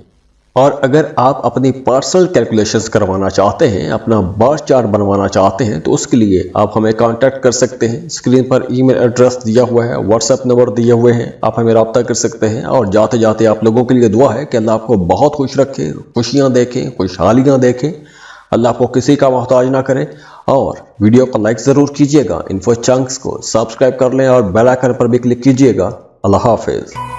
اور اگر آپ اپنی پرسنل کیلکولیشنز کروانا چاہتے ہیں، اپنا بار چارٹ بنوانا چاہتے ہیں، تو اس کے لیے آپ ہمیں کانٹیکٹ کر سکتے ہیں۔ اسکرین پر ای میل ایڈریس دیا ہوا ہے، واٹس ایپ نمبر دیے ہوئے ہیں، آپ ہمیں رابطہ کر سکتے ہیں۔ اور جاتے جاتے آپ لوگوں کے لیے دعا ہے کہ اللہ آپ کو بہت خوش رکھے، خوشیاں دیکھیں، خوشحالیاں دیکھیں، اللہ آپ کو کسی کا محتاج نہ کرے۔ اور ویڈیو کو لائک ضرور کیجیے گا، انفو چنکس کو سبسکرائب کر لیں اور بیل آئیکن پر بھی کلک کیجیے گا۔ اللہ حافظ۔